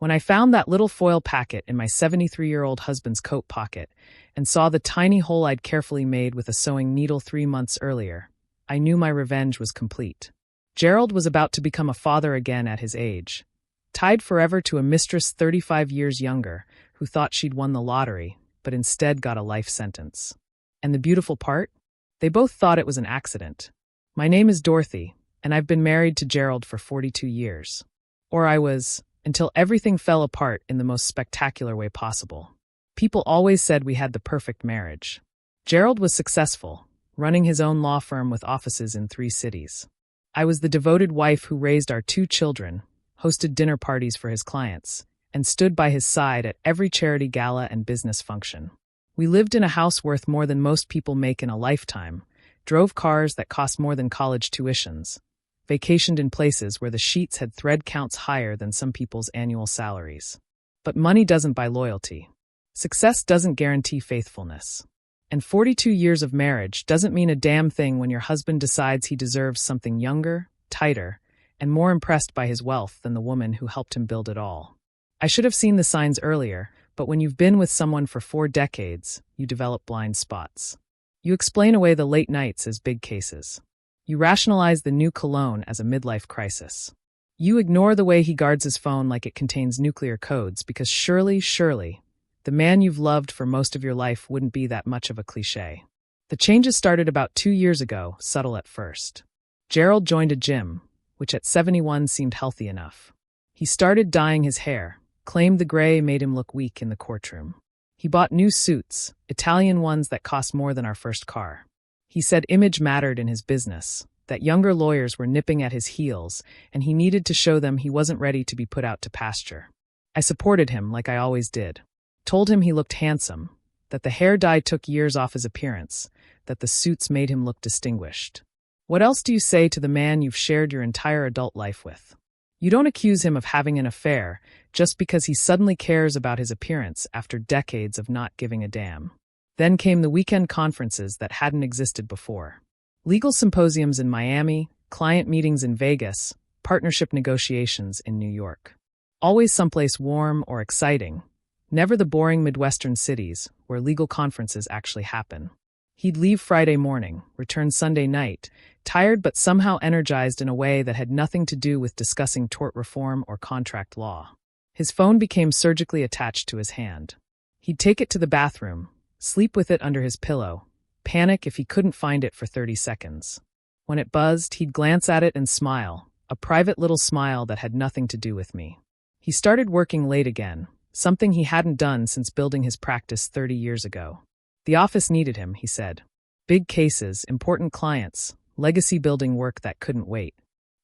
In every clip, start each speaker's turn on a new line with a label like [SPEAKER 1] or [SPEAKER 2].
[SPEAKER 1] When I found that little foil packet in my 73-year-old husband's coat pocket and saw the tiny hole I'd carefully made with a sewing needle 3 months earlier, I knew my revenge was complete. Gerald was about to become a father again at his age, tied forever to a mistress 35 years younger who thought she'd won the lottery, but instead got a life sentence. And the beautiful part? They both thought it was an accident. My name is Dorothy, and I've been married to Gerald for 42 years. Or I was, until everything fell apart in the most spectacular way possible. People always said we had the perfect marriage. Gerald was successful, running his own law firm with offices in 3 cities. I was the devoted wife who raised our 2 children, hosted dinner parties for his clients, and stood by his side at every charity gala and business function. We lived in a house worth more than most people make in a lifetime, drove cars that cost more than college tuitions, vacationed in places where the sheets had thread counts higher than some people's annual salaries. But money doesn't buy loyalty. Success doesn't guarantee faithfulness. And 42 years of marriage doesn't mean a damn thing when your husband decides he deserves something younger, tighter, and more impressed by his wealth than the woman who helped him build it all. I should have seen the signs earlier, but when you've been with someone for 4 decades, you develop blind spots. You explain away the late nights as big cases. You rationalize the new cologne as a midlife crisis. You ignore the way he guards his phone like it contains nuclear codes because surely, the man you've loved for most of your life wouldn't be that much of a cliché. The changes started about 2 years ago, subtle at first. Gerald joined a gym, which at 71 seemed healthy enough. He started dyeing his hair, claimed the gray made him look weak in the courtroom. He bought new suits, Italian ones that cost more than our first car. He said image mattered in his business, that younger lawyers were nipping at his heels, and he needed to show them he wasn't ready to be put out to pasture. I supported him like I always did. Told him he looked handsome, that the hair dye took years off his appearance, that the suits made him look distinguished. What else do you say to the man you've shared your entire adult life with? You don't accuse him of having an affair just because he suddenly cares about his appearance after decades of not giving a damn. Then came the weekend conferences that hadn't existed before. Legal symposiums in Miami, client meetings in Vegas, partnership negotiations in New York. Always someplace warm or exciting. Never the boring Midwestern cities where legal conferences actually happen. He'd leave Friday morning, return Sunday night, tired but somehow energized in a way that had nothing to do with discussing tort reform or contract law. His phone became surgically attached to his hand. He'd take it to the bathroom, sleep with it under his pillow, panic if he couldn't find it for 30 seconds. When it buzzed, he'd glance at it and smile, a private little smile that had nothing to do with me. He started working late again, something he hadn't done since building his practice 30 years ago. The office needed him, he said. Big cases, important clients, legacy-building work that couldn't wait.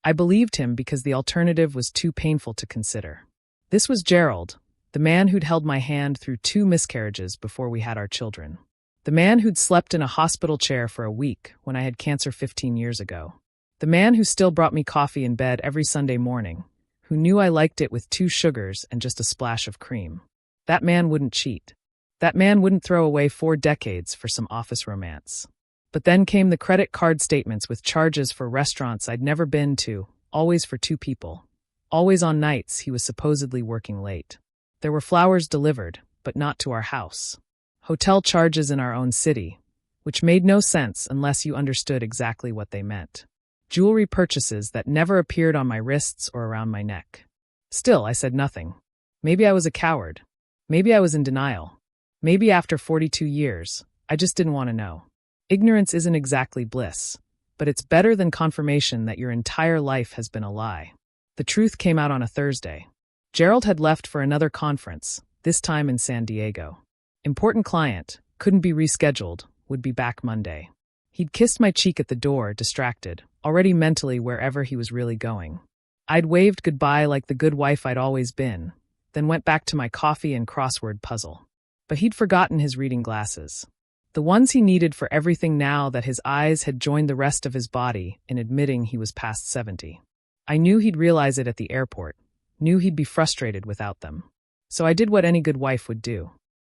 [SPEAKER 1] I believed him because the alternative was too painful to consider. This was Gerald, the man who'd held my hand through 2 miscarriages before we had our children. The man who'd slept in a hospital chair for a week when I had cancer 15 years ago. The man who still brought me coffee in bed every Sunday morning, who knew I liked it with 2 sugars and just a splash of cream. That man wouldn't cheat. That man wouldn't throw away 4 decades for some office romance. But then came the credit card statements with charges for restaurants I'd never been to, always for 2 people. Always on nights he was supposedly working late. There were flowers delivered, but not to our house. Hotel charges in our own city, which made no sense unless you understood exactly what they meant. Jewelry purchases that never appeared on my wrists or around my neck. Still, I said nothing. Maybe I was a coward. Maybe I was in denial. Maybe after 42 years, I just didn't want to know. Ignorance isn't exactly bliss, but it's better than confirmation that your entire life has been a lie. The truth came out on a Thursday. Gerald had left for another conference, this time in San Diego. Important client, couldn't be rescheduled, would be back Monday. He'd kissed my cheek at the door, distracted, already mentally wherever he was really going. I'd waved goodbye like the good wife I'd always been, then went back to my coffee and crossword puzzle. But he'd forgotten his reading glasses. The ones he needed for everything now that his eyes had joined the rest of his body in admitting he was past 70. I knew he'd realize it at the airport, knew he'd be frustrated without them. So I did what any good wife would do.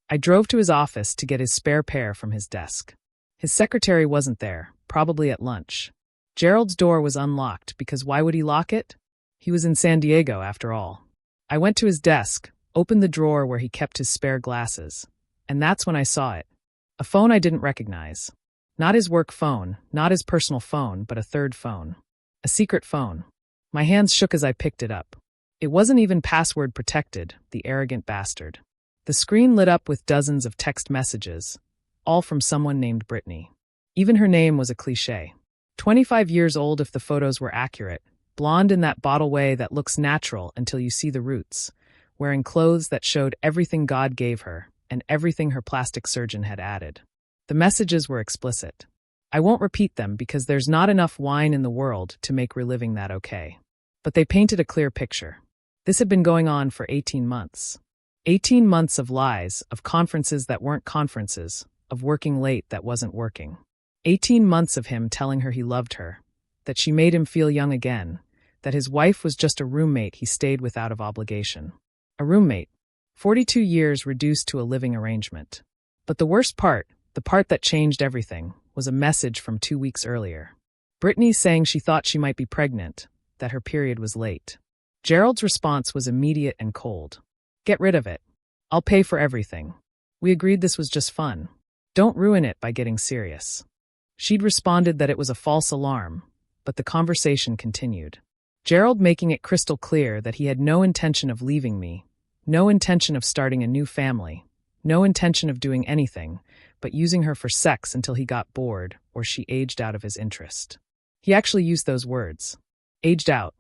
[SPEAKER 1] I drove to his office to get his spare pair from his desk. His secretary wasn't there, probably at lunch. Gerald's door was unlocked because why would he lock it? He was in San Diego, after all. I went to his desk, opened the drawer where he kept his spare glasses, and that's when I saw it. A phone I didn't recognize. Not his work phone, not his personal phone, but a third phone. A secret phone. My hands shook as I picked it up. It wasn't even password protected, the arrogant bastard. The screen lit up with dozens of text messages, all from someone named Brittany. Even her name was a cliché. 25 years old if the photos were accurate, blonde in that bottle way that looks natural until you see the roots, wearing clothes that showed everything God gave her and everything her plastic surgeon had added. The messages were explicit. I won't repeat them because there's not enough wine in the world to make reliving that okay. But they painted a clear picture. This had been going on for 18 months. 18 months of lies, of conferences that weren't conferences, of working late that wasn't working. 18 months of him telling her he loved her, that she made him feel young again, that his wife was just a roommate he stayed with out of obligation. A roommate. 42 years reduced to a living arrangement. But the worst part, the part that changed everything, was a message from 2 weeks earlier. Brittany saying she thought she might be pregnant, that her period was late. Gerald's response was immediate and cold. Get rid of it. I'll pay for everything. We agreed this was just fun. Don't ruin it by getting serious. She'd responded that it was a false alarm, but the conversation continued. Gerald making it crystal clear that he had no intention of leaving me, no intention of starting a new family, no intention of doing anything, but using her for sex until he got bored or she aged out of his interest. He actually used those words. Aged out.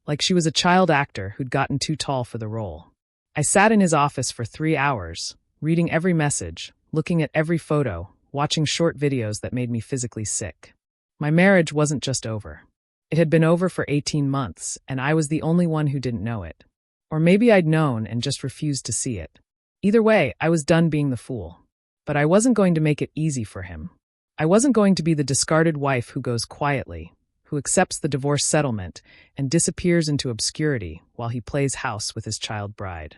[SPEAKER 1] Like she was a child actor who'd gotten too tall for the role. I sat in his office for 3 hours, reading every message, looking at every photo, watching short videos that made me physically sick. My marriage wasn't just over. It had been over for 18 months, and I was the only one who didn't know it. Or maybe I'd known and just refused to see it. Either way, I was done being the fool. But I wasn't going to make it easy for him. I wasn't going to be the discarded wife who goes quietly, who accepts the divorce settlement and disappears into obscurity while he plays house with his child bride.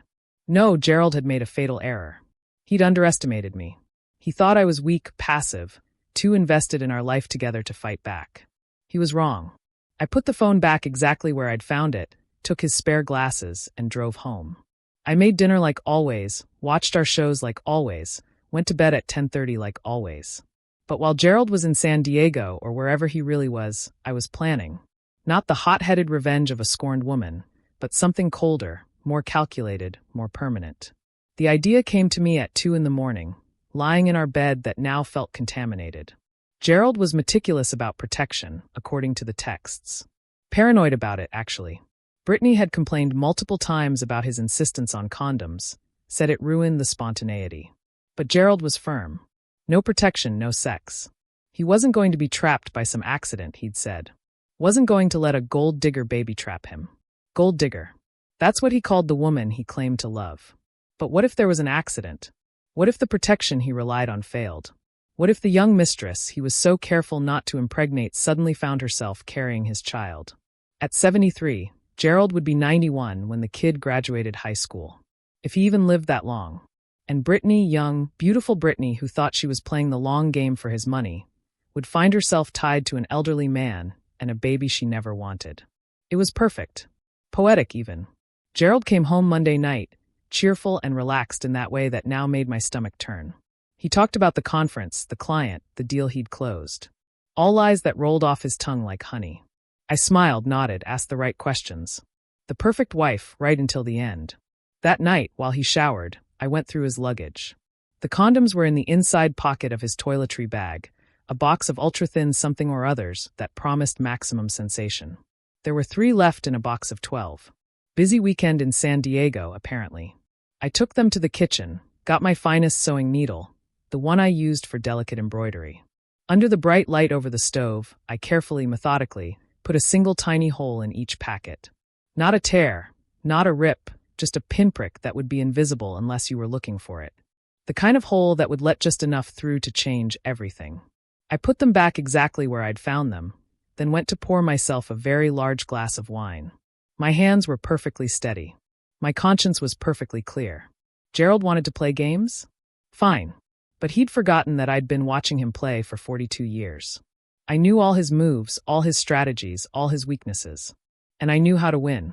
[SPEAKER 1] No, Gerald had made a fatal error. He'd underestimated me. He thought I was weak, passive, too invested in our life together to fight back. He was wrong. I put the phone back exactly where I'd found it, took his spare glasses, and drove home. I made dinner like always, watched our shows like always, went to bed at 10:30 like always. But while Gerald was in San Diego or wherever he really was, I was planning. Not the hot-headed revenge of a scorned woman, but something colder, more calculated, more permanent. The idea came to me at 2 a.m, lying in our bed that now felt contaminated. Gerald was meticulous about protection, according to the texts. Paranoid about it, actually. Brittany had complained multiple times about his insistence on condoms, said it ruined the spontaneity. But Gerald was firm. No protection, no sex. He wasn't going to be trapped by some accident, he'd said. Wasn't going to let a gold digger baby trap him. Gold digger. That's what he called the woman he claimed to love. But what if there was an accident? What if the protection he relied on failed? What if the young mistress he was so careful not to impregnate suddenly found herself carrying his child? At 73, Gerald would be 91 when the kid graduated high school. If he even lived that long. And Brittany, young, beautiful Brittany, who thought she was playing the long game for his money, would find herself tied to an elderly man and a baby she never wanted. It was perfect. Poetic, even. Gerald came home Monday night, cheerful and relaxed in that way that now made my stomach turn. He talked about the conference, the client, the deal he'd closed. All lies that rolled off his tongue like honey. I smiled, nodded, asked the right questions. The perfect wife, right until the end. That night, while he showered, I went through his luggage. The condoms were in the inside pocket of his toiletry bag, a box of ultra-thin something or others that promised maximum sensation. There were 3 left in a box of 12. Busy weekend in San Diego, apparently. I took them to the kitchen, got my finest sewing needle, the one I used for delicate embroidery. Under the bright light over the stove, I carefully, methodically, put a single tiny hole in each packet. Not a tear, not a rip, just a pinprick that would be invisible unless you were looking for it. The kind of hole that would let just enough through to change everything. I put them back exactly where I'd found them, then went to pour myself a very large glass of wine. My hands were perfectly steady. My conscience was perfectly clear. Gerald wanted to play games? Fine. But he'd forgotten that I'd been watching him play for 42 years. I knew all his moves, all his strategies, all his weaknesses. And I knew how to win.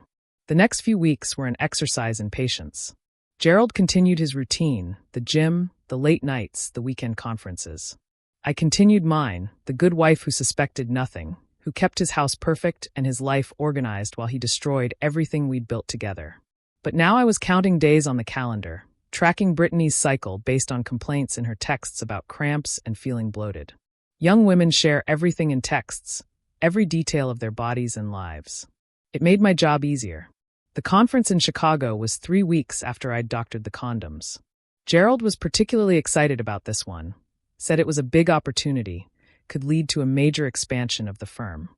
[SPEAKER 1] The next few weeks were an exercise in patience. Gerald continued his routine, the gym, the late nights, the weekend conferences. I continued mine, the good wife who suspected nothing, who kept his house perfect and his life organized while he destroyed everything we'd built together. But now I was counting days on the calendar, tracking Brittany's cycle based on complaints in her texts about cramps and feeling bloated. Young women share everything in texts, every detail of their bodies and lives. It made my job easier. The conference in Chicago was 3 weeks after I'd doctored the condoms. Gerald was particularly excited about this one, said it was a big opportunity, could lead to a major expansion of the firm.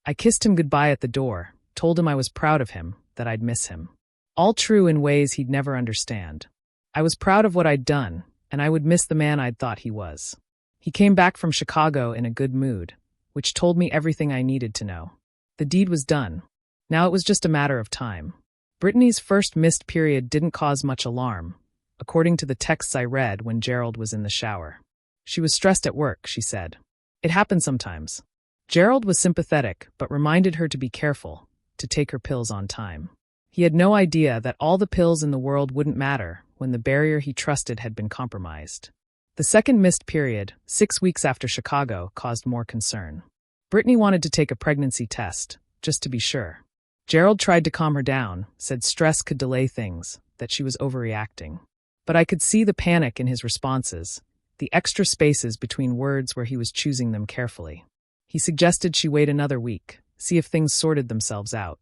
[SPEAKER 1] I kissed him goodbye at the door, told him I was proud of him, that I'd miss him. All true in ways he'd never understand. I was proud of what I'd done, and I would miss the man I'd thought he was. He came back from Chicago in a good mood, which told me everything I needed to know. The deed was done. Now it was just a matter of time. Brittany's first missed period didn't cause much alarm, according to the texts I read when Gerald was in the shower. She was stressed at work, she said. It happened sometimes. Gerald was sympathetic, but reminded her to be careful, to take her pills on time. He had no idea that all the pills in the world wouldn't matter when the barrier he trusted had been compromised. The second missed period, 6 weeks after Chicago, caused more concern. Brittany wanted to take a pregnancy test, just to be sure. Gerald tried to calm her down, said stress could delay things, that she was overreacting. But I could see the panic in his responses, the extra spaces between words where he was choosing them carefully. He suggested she wait another week, see if things sorted themselves out.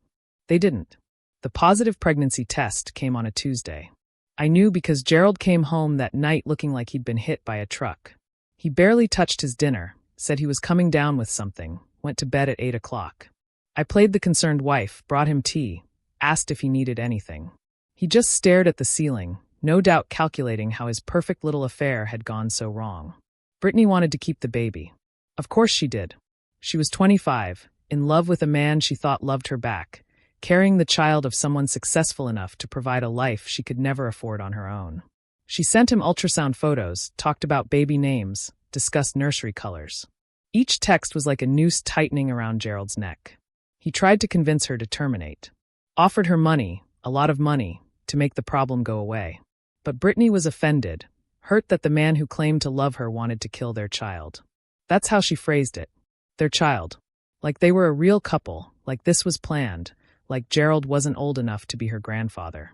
[SPEAKER 1] They didn't. The positive pregnancy test came on a Tuesday. I knew because Gerald came home that night looking like he'd been hit by a truck. He barely touched his dinner, said he was coming down with something, went to bed at 8 o'clock. I played the concerned wife, brought him tea, asked if he needed anything. He just stared at the ceiling, no doubt calculating how his perfect little affair had gone so wrong. Brittany wanted to keep the baby. Of course she did. She was 25, in love with a man she thought loved her back, carrying the child of someone successful enough to provide a life she could never afford on her own. She sent him ultrasound photos, talked about baby names, discussed nursery colors. Each text was like a noose tightening around Gerald's neck. He tried to convince her to terminate. Offered her money, a lot of money, to make the problem go away. But Brittany was offended, hurt that the man who claimed to love her wanted to kill their child. That's how she phrased it. Their child. Like they were a real couple, like this was planned, like Gerald wasn't old enough to be her grandfather.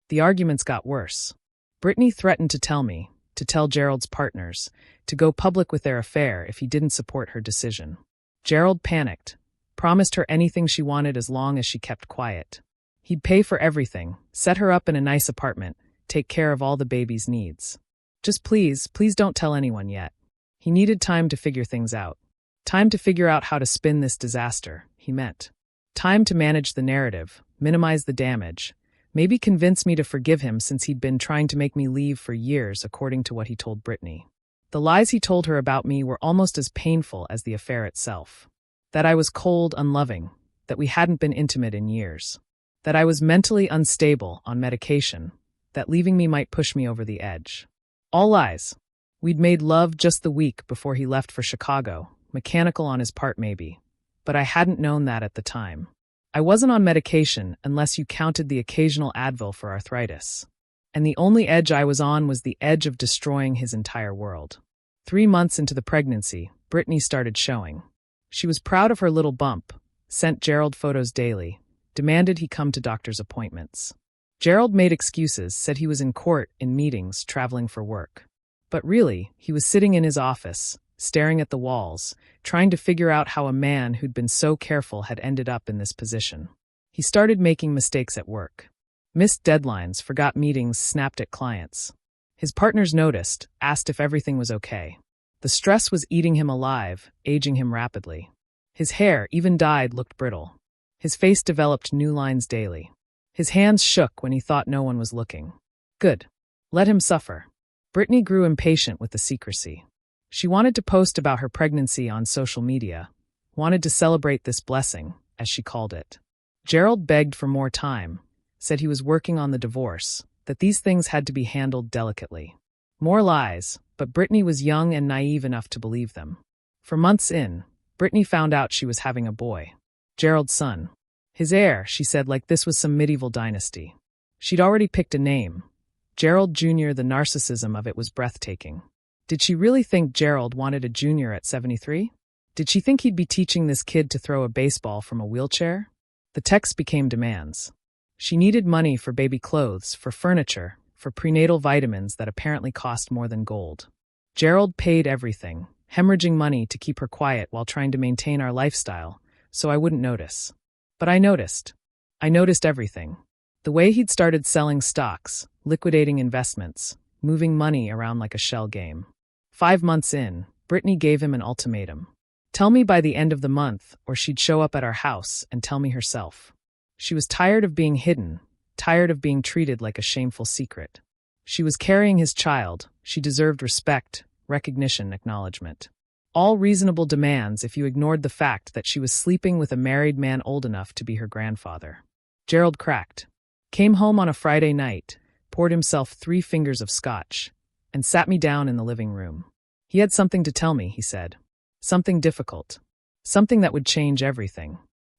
[SPEAKER 1] The arguments got worse. Brittany threatened to tell me, to tell Gerald's partners, to go public with their affair if he didn't support her decision. Gerald panicked, promised her anything she wanted as long as she kept quiet. He'd pay for everything, set her up in a nice apartment, take care of all the baby's needs. Just please don't tell anyone yet. He needed time to figure things out. Time to figure out how to spin this disaster, he meant. Time to manage the narrative, minimize the damage, maybe convince me to forgive him since he'd been trying to make me leave for years according to what he told Brittany. The lies he told her about me were almost as painful as the affair itself. That I was cold, unloving, that we hadn't been intimate in years. That I was mentally unstable, on medication, that leaving me might push me over the edge. All lies. We'd made love just the week before he left for Chicago, mechanical on his part maybe, but I hadn't known that at the time. I wasn't on medication unless you counted the occasional Advil for arthritis. And the only edge I was on was the edge of destroying his entire world. 3 months into the pregnancy, Brittany started showing. She was proud of her little bump, sent Gerald photos daily, demanded he come to doctor's appointments. Gerald made excuses, said he was in court, in meetings, traveling for work. But really, he was sitting in his office, staring at the walls, trying to figure out how a man who'd been so careful had ended up in this position. He started making mistakes at work. Missed deadlines, forgot meetings, snapped at clients. His partners noticed, asked if everything was okay. The stress was eating him alive, aging him rapidly. His hair, even dyed, looked brittle. His face developed new lines daily. His hands shook when he thought no one was looking. Good. Let him suffer. Brittany grew impatient with the secrecy. She wanted to post about her pregnancy on social media, wanted to celebrate this blessing, as she called it. Gerald begged for more time, said he was working on the divorce, that these things had to be handled delicately. More lies, but Brittany was young and naive enough to believe them. For months in, Brittany found out she was having a boy. Gerald's son. His heir, she said, like this was some medieval dynasty. She'd already picked a name. Gerald Jr., the narcissism of it was breathtaking. Did she really think Gerald wanted a junior at 73? Did she think he'd be teaching this kid to throw a baseball from a wheelchair? The text became demands. She needed money for baby clothes, for furniture, for prenatal vitamins that apparently cost more than gold. Gerald paid everything, hemorrhaging money to keep her quiet while trying to maintain our lifestyle, so I wouldn't notice. But I noticed. I noticed everything. The way he'd started selling stocks, liquidating investments, moving money around like a shell game. 5 months in, Brittany gave him an ultimatum. Tell me by the end of the month, or she'd show up at our house and tell me herself. She was tired of being hidden, tired of being treated like a shameful secret. She was carrying his child. She deserved respect, recognition, acknowledgement. All reasonable demands if you ignored the fact that she was sleeping with a married man old enough to be her grandfather. Gerald cracked. Came home on a Friday night, poured himself 3 fingers of scotch, and sat me down in the living room. He had something to tell me, he said. Something difficult. Something that would change everything.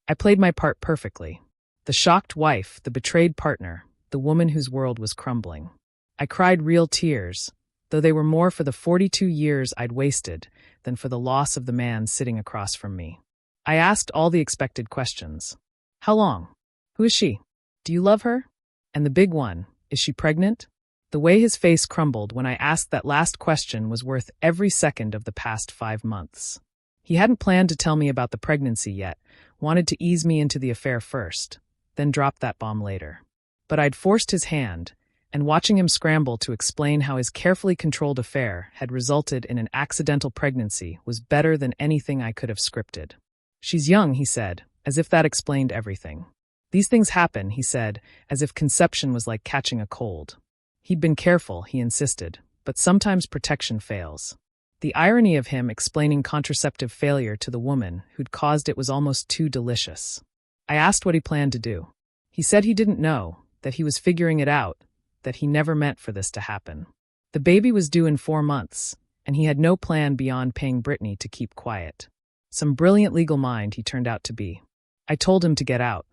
[SPEAKER 1] I played my part perfectly. The shocked wife, the betrayed partner, the woman whose world was crumbling. I cried real tears, though they were more for the 42 years I'd wasted than for the loss of the man sitting across from me. I asked all the expected questions. How long? Who is she? Do you love her? And the big one, is she pregnant? The way his face crumbled when I asked that last question was worth every second of the past 5 months. He hadn't planned to tell me about the pregnancy yet, wanted to ease me into the affair first, then drop that bomb later. But I'd forced his hand, and watching him scramble to explain how his carefully controlled affair had resulted in an accidental pregnancy was better than anything I could have scripted. She's young, he said, as if that explained everything. These things happen, he said, as if conception was like catching a cold. He'd been careful, he insisted, but sometimes protection fails. The irony of him explaining contraceptive failure to the woman who'd caused it was almost too delicious. I asked what he planned to do. He said he didn't know, that he was figuring it out, that he never meant for this to happen. The baby was due in 4 months, and he had no plan beyond paying Brittany to keep quiet. Some brilliant legal mind he turned out to be. I told him to get out.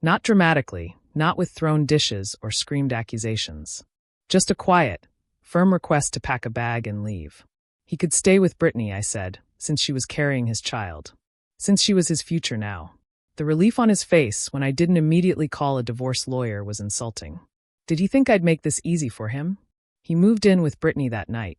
[SPEAKER 1] Not dramatically, not with thrown dishes or screamed accusations. Just a quiet, firm request to pack a bag and leave. He could stay with Brittany, I said, since she was carrying his child. Since she was his future now. The relief on his face when I didn't immediately call a divorce lawyer was insulting. Did he think I'd make this easy for him? He moved in with Brittany that night.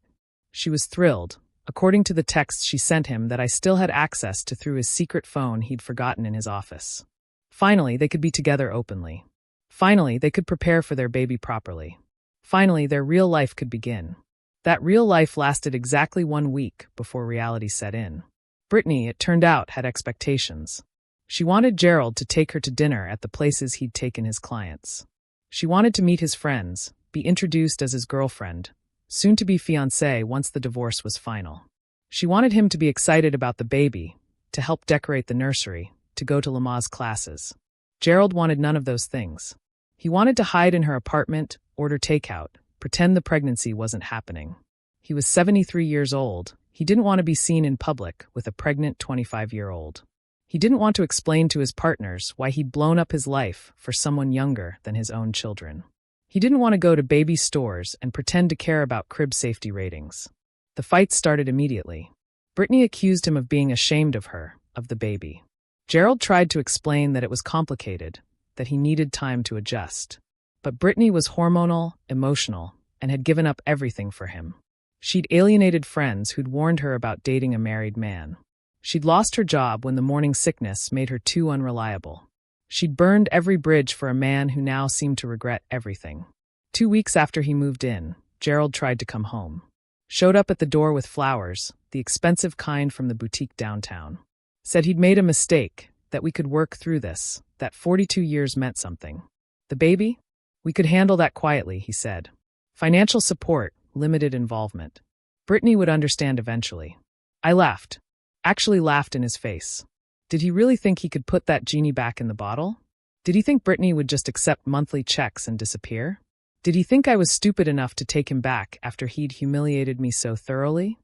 [SPEAKER 1] She was thrilled, according to the texts she sent him that I still had access to through his secret phone he'd forgotten in his office. Finally, they could be together openly. Finally, they could prepare for their baby properly. Finally, their real life could begin. That real life lasted exactly 1 week before reality set in. Brittany, it turned out, had expectations. She wanted Gerald to take her to dinner at the places he'd taken his clients. She wanted to meet his friends, be introduced as his girlfriend, soon-to-be fiancée once the divorce was final. She wanted him to be excited about the baby, to help decorate the nursery, to go to Lama's classes. Gerald wanted none of those things. He wanted to hide in her apartment, order takeout, pretend the pregnancy wasn't happening. He was 73 years old. He didn't want to be seen in public with a pregnant 25-year-old. He didn't want to explain to his partners why he'd blown up his life for someone younger than his own children. He didn't want to go to baby stores and pretend to care about crib safety ratings. The fight started immediately. Brittany accused him of being ashamed of her, of the baby. Gerald tried to explain that it was complicated, that he needed time to adjust. But Brittany was hormonal, emotional, and had given up everything for him. She'd alienated friends who'd warned her about dating a married man. She'd lost her job when the morning sickness made her too unreliable. She'd burned every bridge for a man who now seemed to regret everything. 2 weeks after he moved in, Gerald tried to come home. Showed up at the door with flowers, the expensive kind from the boutique downtown. Said he'd made a mistake, that we could work through this, that 42 years meant something. The baby? We could handle that quietly, he said. Financial support, limited involvement. Brittany would understand eventually. I laughed. Actually laughed in his face. Did he really think he could put that genie back in the bottle? Did he think Brittany would just accept monthly checks and disappear? Did he think I was stupid enough to take him back after he'd humiliated me so thoroughly?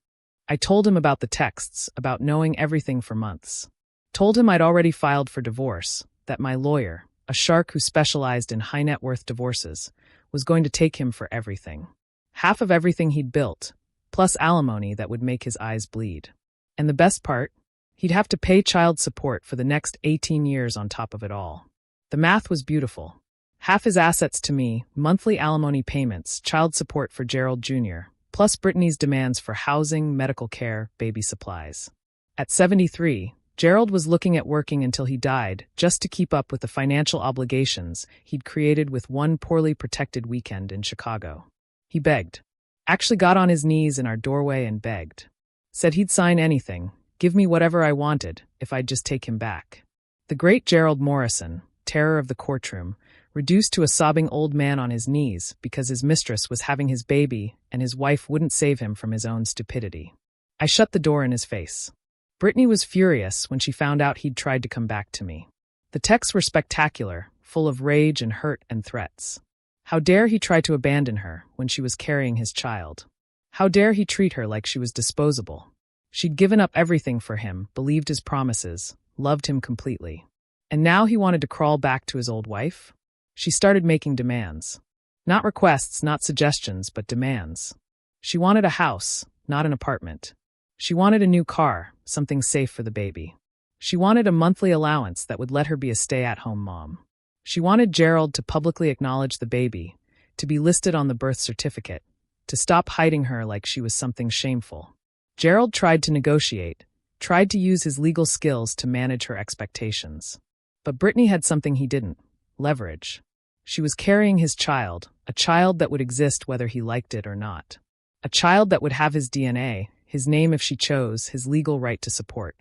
[SPEAKER 1] I told him about the texts, about knowing everything for months. Told him I'd already filed for divorce, that my lawyer, a shark who specialized in high-net-worth divorces, was going to take him for everything. Half of everything he'd built, plus alimony that would make his eyes bleed. And the best part? He'd have to pay child support for the next 18 years on top of it all. The math was beautiful. Half his assets to me, monthly alimony payments, child support for Gerald Jr., plus Brittany's demands for housing, medical care, baby supplies. At 73, Gerald was looking at working until he died just to keep up with the financial obligations he'd created with one poorly protected weekend in Chicago. He begged. Actually got on his knees in our doorway and begged. Said he'd sign anything, give me whatever I wanted, if I'd just take him back. The great Gerald Morrison, terror of the courtroom, reduced to a sobbing old man on his knees because his mistress was having his baby and his wife wouldn't save him from his own stupidity. I shut the door in his face. Brittany was furious when she found out he'd tried to come back to me. The texts were spectacular, full of rage and hurt and threats. How dare he try to abandon her when she was carrying his child? How dare he treat her like she was disposable? She'd given up everything for him, believed his promises, loved him completely. And now he wanted to crawl back to his old wife? She started making demands. Not requests, not suggestions, but demands. She wanted a house, not an apartment. She wanted a new car, something safe for the baby. She wanted a monthly allowance that would let her be a stay-at-home mom. She wanted Gerald to publicly acknowledge the baby, to be listed on the birth certificate, to stop hiding her like she was something shameful. Gerald tried to negotiate, tried to use his legal skills to manage her expectations. But Brittany had something he didn't: leverage. She was carrying his child, a child that would exist whether he liked it or not. A child that would have his DNA, his name if she chose, his legal right to support.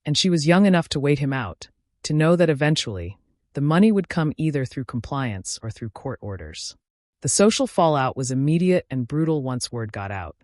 [SPEAKER 1] And she was young enough to wait him out, to know that eventually, the money would come either through compliance or through court orders. The social fallout was immediate and brutal once word got out.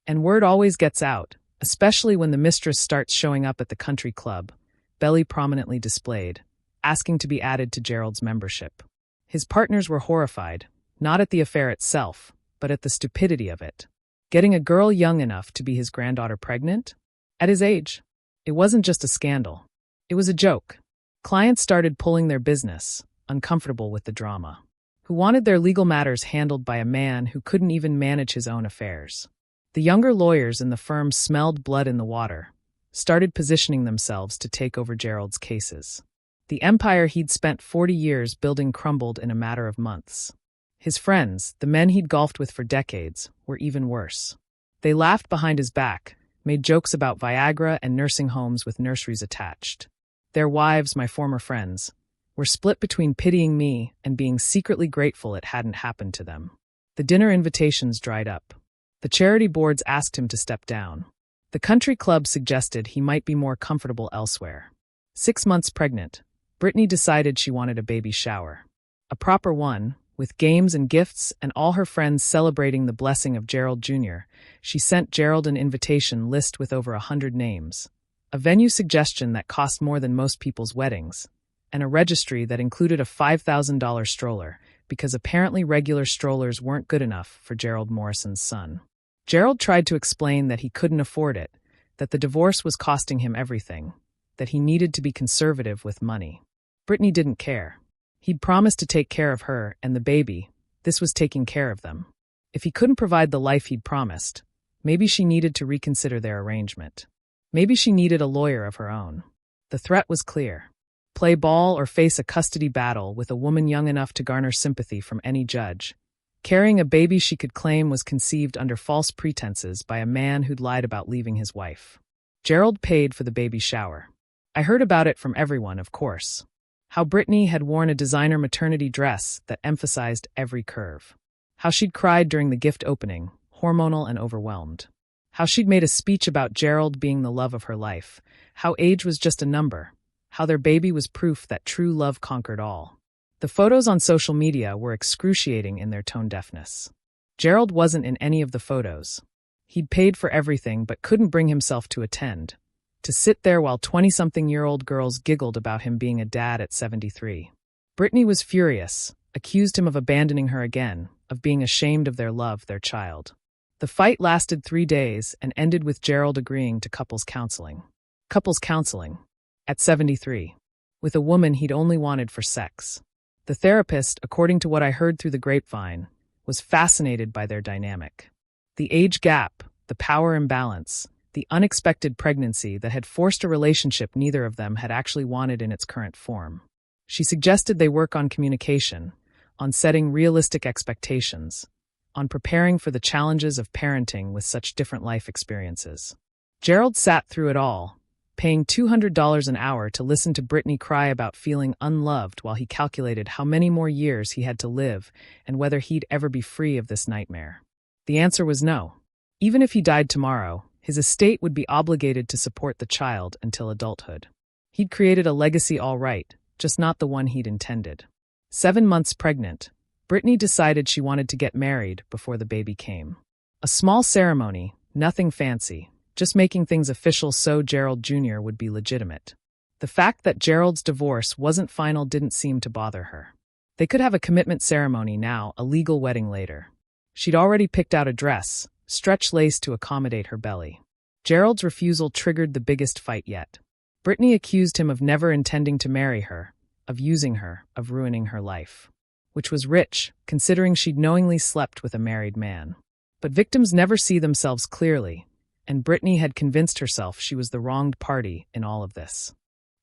[SPEAKER 1] And word always gets out, especially when the mistress starts showing up at the country club, belly prominently displayed, asking to be added to Gerald's membership. His partners were horrified, not at the affair itself, but at the stupidity of it. Getting a girl young enough to be his granddaughter pregnant? At his age? It wasn't just a scandal. It was a joke. Clients started pulling their business, uncomfortable with the drama, who wanted their legal matters handled by a man who couldn't even manage his own affairs. The younger lawyers in the firm smelled blood in the water, started positioning themselves to take over Gerald's cases. The empire he'd spent 40 years building crumbled in a matter of months. His friends, the men he'd golfed with for decades, were even worse. They laughed behind his back, made jokes about Viagra and nursing homes with nurseries attached. Their wives, my former friends, were split between pitying me and being secretly grateful it hadn't happened to them. The dinner invitations dried up. The charity boards asked him to step down. The country club suggested he might be more comfortable elsewhere. 6 months pregnant, Brittany decided she wanted a baby shower. A proper one, with games and gifts and all her friends celebrating the blessing of Gerald Jr., she sent Gerald an invitation list with over 100 names, a venue suggestion that cost more than most people's weddings, and a registry that included a $5,000 stroller because apparently regular strollers weren't good enough for Gerald Morrison's son. Gerald tried to explain that he couldn't afford it, that the divorce was costing him everything, that he needed to be conservative with money. Brittany didn't care. He'd promised to take care of her and the baby. This was taking care of them. If he couldn't provide the life he'd promised, maybe she needed to reconsider their arrangement. Maybe she needed a lawyer of her own. The threat was clear. Play ball or face a custody battle with a woman young enough to garner sympathy from any judge. Carrying a baby she could claim was conceived under false pretenses by a man who'd lied about leaving his wife. Gerald paid for the baby shower. I heard about it from everyone, of course. How Brittany had worn a designer maternity dress that emphasized every curve. How she'd cried during the gift opening, hormonal and overwhelmed. How she'd made a speech about Gerald being the love of her life. How age was just a number. How their baby was proof that true love conquered all. The photos on social media were excruciating in their tone deafness. Gerald wasn't in any of the photos. He'd paid for everything but couldn't bring himself to attend, to sit there while 20-something-year-old girls giggled about him being a dad at 73. Brittany was furious, accused him of abandoning her again, of being ashamed of their love, their child. The fight lasted 3 days and ended with Gerald agreeing to couples counseling. Couples counseling. At 73. with a woman he'd only wanted for sex. The therapist, according to what I heard through the grapevine, was fascinated by their dynamic. The age gap, the power imbalance, the unexpected pregnancy that had forced a relationship neither of them had actually wanted in its current form. She suggested they work on communication, on setting realistic expectations, on preparing for the challenges of parenting with such different life experiences. Gerald sat through it all, paying $200 an hour to listen to Brittany cry about feeling unloved while he calculated how many more years he had to live and whether he'd ever be free of this nightmare. The answer was no. Even if he died tomorrow, his estate would be obligated to support the child until adulthood. He'd created a legacy all right, just not the one he'd intended. 7 months pregnant, Brittany decided she wanted to get married before the baby came. A small ceremony, nothing fancy, just making things official so Gerald Jr. would be legitimate. The fact that Gerald's divorce wasn't final didn't seem to bother her. They could have a commitment ceremony now, a legal wedding later. She'd already picked out a dress, stretch lace to accommodate her belly. Gerald's refusal triggered the biggest fight yet. Brittany accused him of never intending to marry her, of using her, of ruining her life. Which was rich, considering she'd knowingly slept with a married man. But victims never see themselves clearly, and Brittany had convinced herself she was the wronged party in all of this.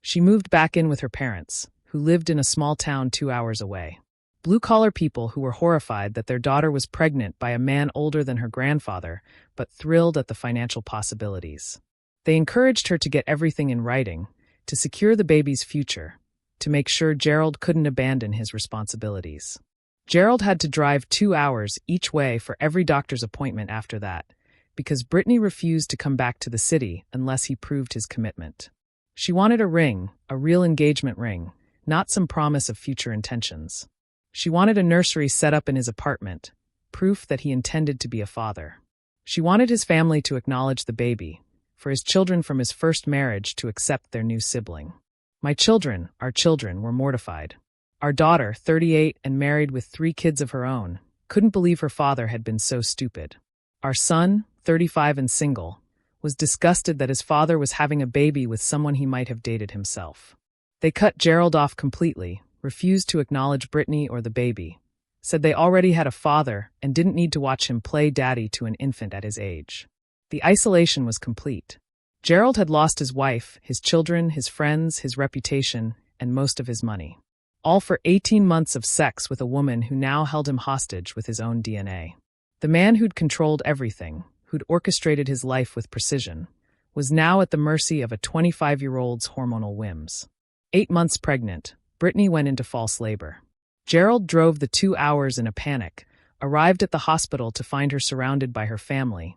[SPEAKER 1] She moved back in with her parents, who lived in a small town 2 hours away. Blue-collar people who were horrified that their daughter was pregnant by a man older than her grandfather, but thrilled at the financial possibilities. They encouraged her to get everything in writing, to secure the baby's future, to make sure Gerald couldn't abandon his responsibilities. Gerald had to drive 2 hours each way for every doctor's appointment after that, because Brittany refused to come back to the city unless he proved his commitment. She wanted a ring, a real engagement ring, not some promise of future intentions. She wanted a nursery set up in his apartment, proof that he intended to be a father. She wanted his family to acknowledge the baby, for his children from his first marriage to accept their new sibling. My children, our children, were mortified. Our daughter, 38 and married with 3 kids of her own, couldn't believe her father had been so stupid. Our son, 35 and single, was disgusted that his father was having a baby with someone he might have dated himself. They cut Gerald off completely, refused to acknowledge Brittany or the baby, said they already had a father and didn't need to watch him play daddy to an infant at his age. The isolation was complete. Gerald had lost his wife, his children, his friends, his reputation, and most of his money. All for 18 months of sex with a woman who now held him hostage with his own DNA. The man who'd controlled everything, who'd orchestrated his life with precision, was now at the mercy of a 25-year-old's hormonal whims. 8 months pregnant, Brittany went into false labor. Gerald drove the 2 hours in a panic, arrived at the hospital to find her surrounded by her family,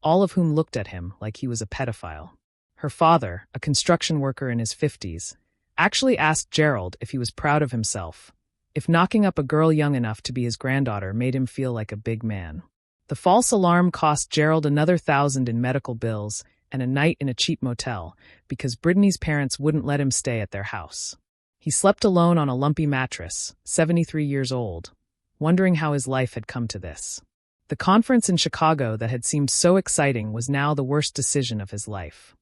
[SPEAKER 1] all of whom looked at him like he was a pedophile. Her father, a construction worker in his 50s, actually asked Gerald if he was proud of himself, if knocking up a girl young enough to be his granddaughter made him feel like a big man. The false alarm cost Gerald another $1,000 in medical bills and a night in a cheap motel because Brittany's parents wouldn't let him stay at their house. He slept alone on a lumpy mattress, 73 years old, wondering how his life had come to this. The conference in Chicago that had seemed so exciting was now the worst decision of his life.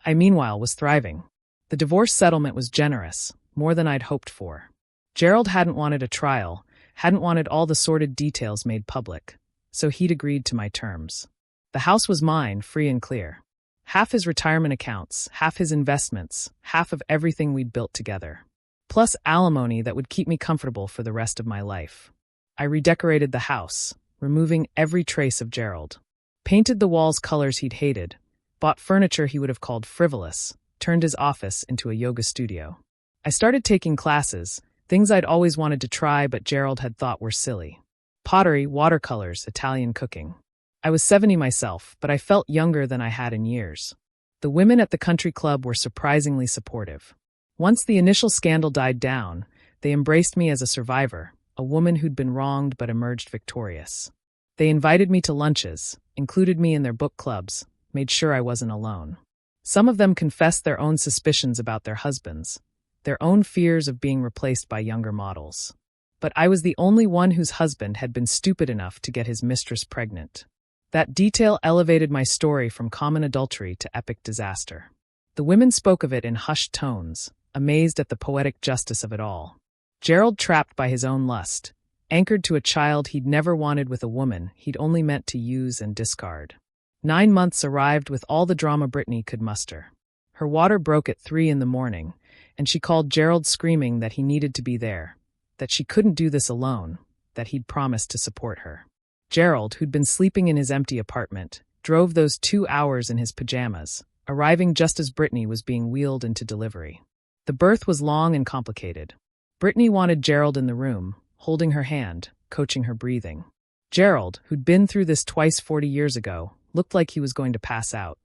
[SPEAKER 1] I, meanwhile, was thriving. The divorce settlement was generous, more than I'd hoped for. Gerald hadn't wanted a trial, hadn't wanted all the sordid details made public, so he'd agreed to my terms. The house was mine, free and clear. Half his retirement accounts, half his investments, half of everything we'd built together. Plus alimony that would keep me comfortable for the rest of my life. I redecorated the house, removing every trace of Gerald. Painted the walls colors he'd hated, bought furniture he would have called frivolous, turned his office into a yoga studio. I started taking classes, things I'd always wanted to try but Gerald had thought were silly. Pottery, watercolors, Italian cooking. I was 70 myself, but I felt younger than I had in years. The women at the country club were surprisingly supportive. Once the initial scandal died down, they embraced me as a survivor, a woman who'd been wronged but emerged victorious. They invited me to lunches, included me in their book clubs, made sure I wasn't alone. Some of them confessed their own suspicions about their husbands, their own fears of being replaced by younger models. But I was the only one whose husband had been stupid enough to get his mistress pregnant. That detail elevated my story from common adultery to epic disaster. The women spoke of it in hushed tones, amazed at the poetic justice of it all. Gerald trapped by his own lust, anchored to a child he'd never wanted with a woman he'd only meant to use and discard. 9 months arrived with all the drama Brittany could muster. Her water broke at 3 in the morning, and she called Gerald screaming that he needed to be there, that she couldn't do this alone, that he'd promised to support her. Gerald, who'd been sleeping in his empty apartment, drove those 2 hours in his pajamas, arriving just as Brittany was being wheeled into delivery. The birth was long and complicated. Brittany wanted Gerald in the room, holding her hand, coaching her breathing. Gerald, who'd been through this twice 40 years ago, looked like he was going to pass out.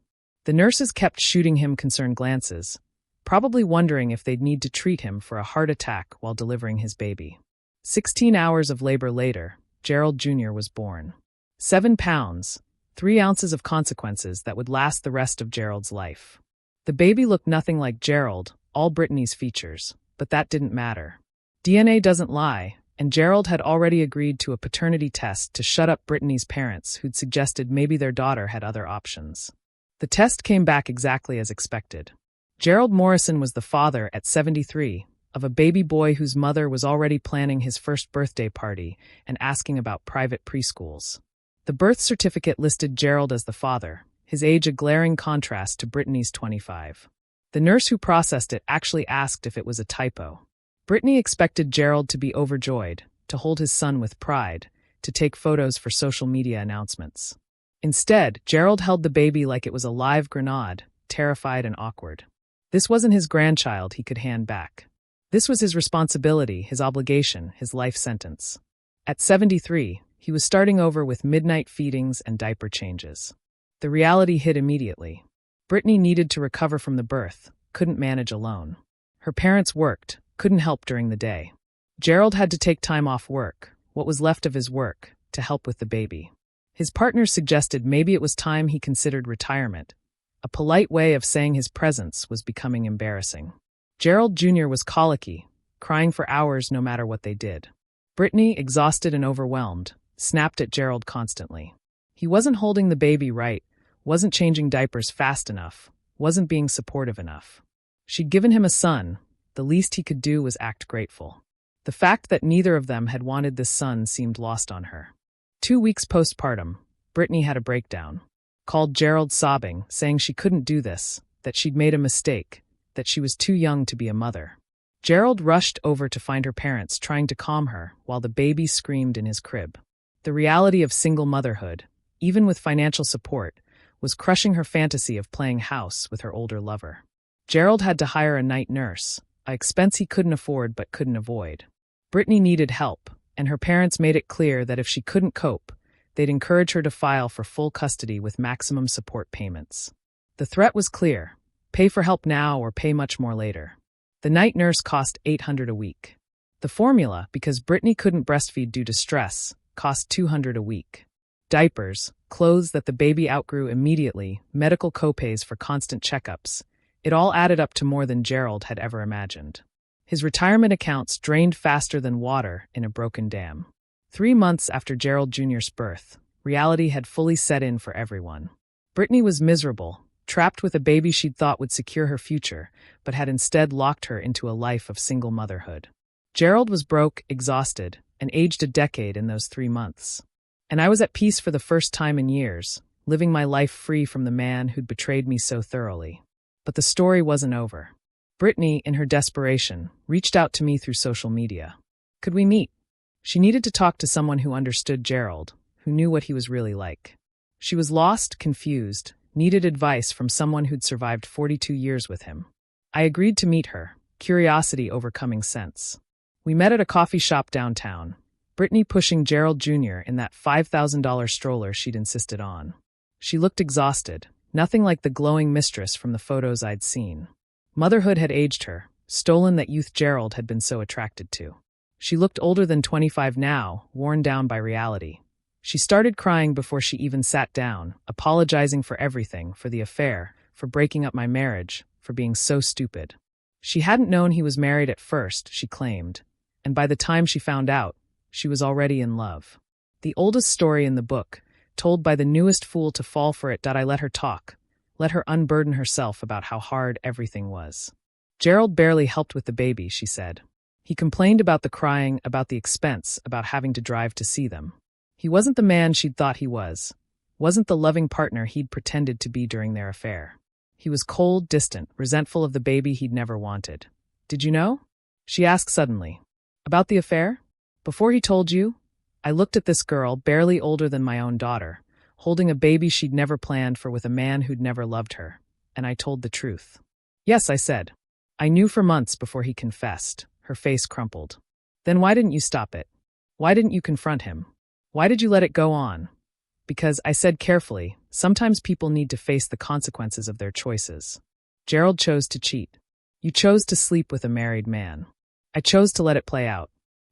[SPEAKER 1] The nurses kept shooting him concerned glances, probably wondering if they'd need to treat him for a heart attack while delivering his baby. 16 hours of labor later, Gerald Jr. was born. 7 pounds, 3 ounces of consequences that would last the rest of Gerald's life. The baby looked nothing like Gerald, all Brittany's features, but that didn't matter. DNA doesn't lie, and Gerald had already agreed to a paternity test to shut up Brittany's parents who'd suggested maybe their daughter had other options. The test came back exactly as expected. Gerald Morrison was the father at 73 of a baby boy whose mother was already planning his first birthday party and asking about private preschools. The birth certificate listed Gerald as the father, his age a glaring contrast to Brittany's 25. The nurse who processed it actually asked if it was a typo. Brittany expected Gerald to be overjoyed, to hold his son with pride, to take photos for social media announcements. Instead, Gerald held the baby like it was a live grenade, terrified and awkward. This wasn't his grandchild he could hand back. This was his responsibility, his obligation, his life sentence. At 73, he was starting over with midnight feedings and diaper changes. The reality hit immediately. Brittany needed to recover from the birth, couldn't manage alone. Her parents worked, couldn't help during the day. Gerald had to take time off work, what was left of his work, to help with the baby. His partners suggested maybe it was time he considered retirement, a polite way of saying his presence was becoming embarrassing. Gerald Jr. was colicky, crying for hours no matter what they did. Brittany, exhausted and overwhelmed, snapped at Gerald constantly. He wasn't holding the baby right, wasn't changing diapers fast enough, wasn't being supportive enough. She'd given him a son. The least he could do was act grateful. The fact that neither of them had wanted this son seemed lost on her. 2 weeks postpartum, Brittany had a breakdown. Called Gerald sobbing, saying she couldn't do this, that she'd made a mistake, that she was too young to be a mother. Gerald rushed over to find her parents, trying to calm her, while the baby screamed in his crib. The reality of single motherhood, even with financial support, was crushing her fantasy of playing house with her older lover. Gerald had to hire a night nurse, an expense he couldn't afford but couldn't avoid. Brittany needed help, and her parents made it clear that if she couldn't cope, they'd encourage her to file for full custody with maximum support payments. The threat was clear: pay for help now or pay much more later. The night nurse cost $800 a week. The formula, because Brittany couldn't breastfeed due to stress, cost $200 a week. Diapers, clothes that the baby outgrew immediately, medical copays for constant checkups. It all added up to more than Gerald had ever imagined. His retirement accounts drained faster than water in a broken dam. 3 months after Gerald Jr.'s birth, reality had fully set in for everyone. Brittany was miserable, trapped with a baby she'd thought would secure her future, but had instead locked her into a life of single motherhood. Gerald was broke, exhausted, and aged a decade in those 3 months. And I was at peace for the first time in years, living my life free from the man who'd betrayed me so thoroughly. But the story wasn't over. Brittany, in her desperation, reached out to me through social media. Could we meet? She needed to talk to someone who understood Gerald, who knew what he was really like. She was lost, confused, needed advice from someone who'd survived 42 years with him. I agreed to meet her, curiosity overcoming sense. We met at a coffee shop downtown, Brittany pushing Gerald Jr. in that $5,000 stroller she'd insisted on. She looked exhausted, nothing like the glowing mistress from the photos I'd seen. Motherhood had aged her, stolen that youth Gerald had been so attracted to. She looked older than 25 now, worn down by reality. She started crying before she even sat down, apologizing for everything, for the affair, for breaking up my marriage, for being so stupid. She hadn't known he was married at first, she claimed, and by the time she found out, she was already in love. The oldest story in the book, told by the newest fool to fall for it. I let her talk, let her unburden herself about how hard everything was. Gerald barely helped with the baby, she said. He complained about the crying, about the expense, about having to drive to see them. He wasn't the man she'd thought he was. Wasn't the loving partner he'd pretended to be during their affair. He was cold, distant, resentful of the baby he'd never wanted. Did you know? She asked suddenly. About the affair? Before he told you? I looked at this girl, barely older than my own daughter, holding a baby she'd never planned for with a man who'd never loved her, and I told the truth. Yes, I said. I knew for months before he confessed. Her face crumpled. Then why didn't you stop it? Why didn't you confront him? Why did you let it go on? Because, I said carefully, sometimes people need to face the consequences of their choices. Gerald chose to cheat. You chose to sleep with a married man. I chose to let it play out.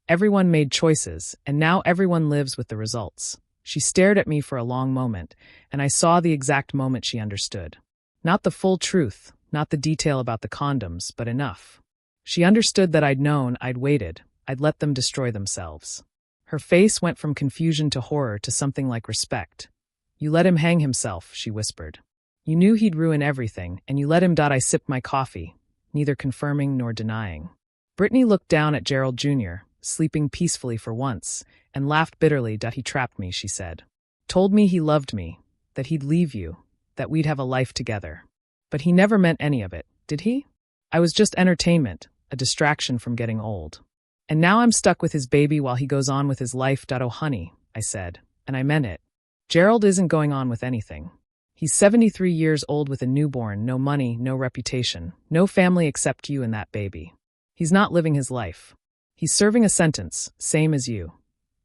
[SPEAKER 1] Everyone made choices, and now everyone lives with the results. She stared at me for a long moment, and I saw the exact moment she understood. Not the full truth, not the detail about the condoms, but enough. She understood that I'd known, I'd waited, I'd let them destroy themselves. Her face went from confusion to horror to something like respect. You let him hang himself, she whispered. You knew he'd ruin everything, and you let him. I sipped my coffee, neither confirming nor denying. Brittany looked down at Gerald Jr., sleeping peacefully for once, and laughed bitterly. He trapped me, she said. Told me he loved me, that he'd leave you, that we'd have a life together. But he never meant any of it, did he? I was just entertainment, a distraction from getting old. And now I'm stuck with his baby while he goes on with his life. Oh, honey, I said, and I meant it. Gerald isn't going on with anything. He's 73 years old with a newborn, no money, no reputation, no family except you and that baby. He's not living his life. He's serving a sentence, same as you.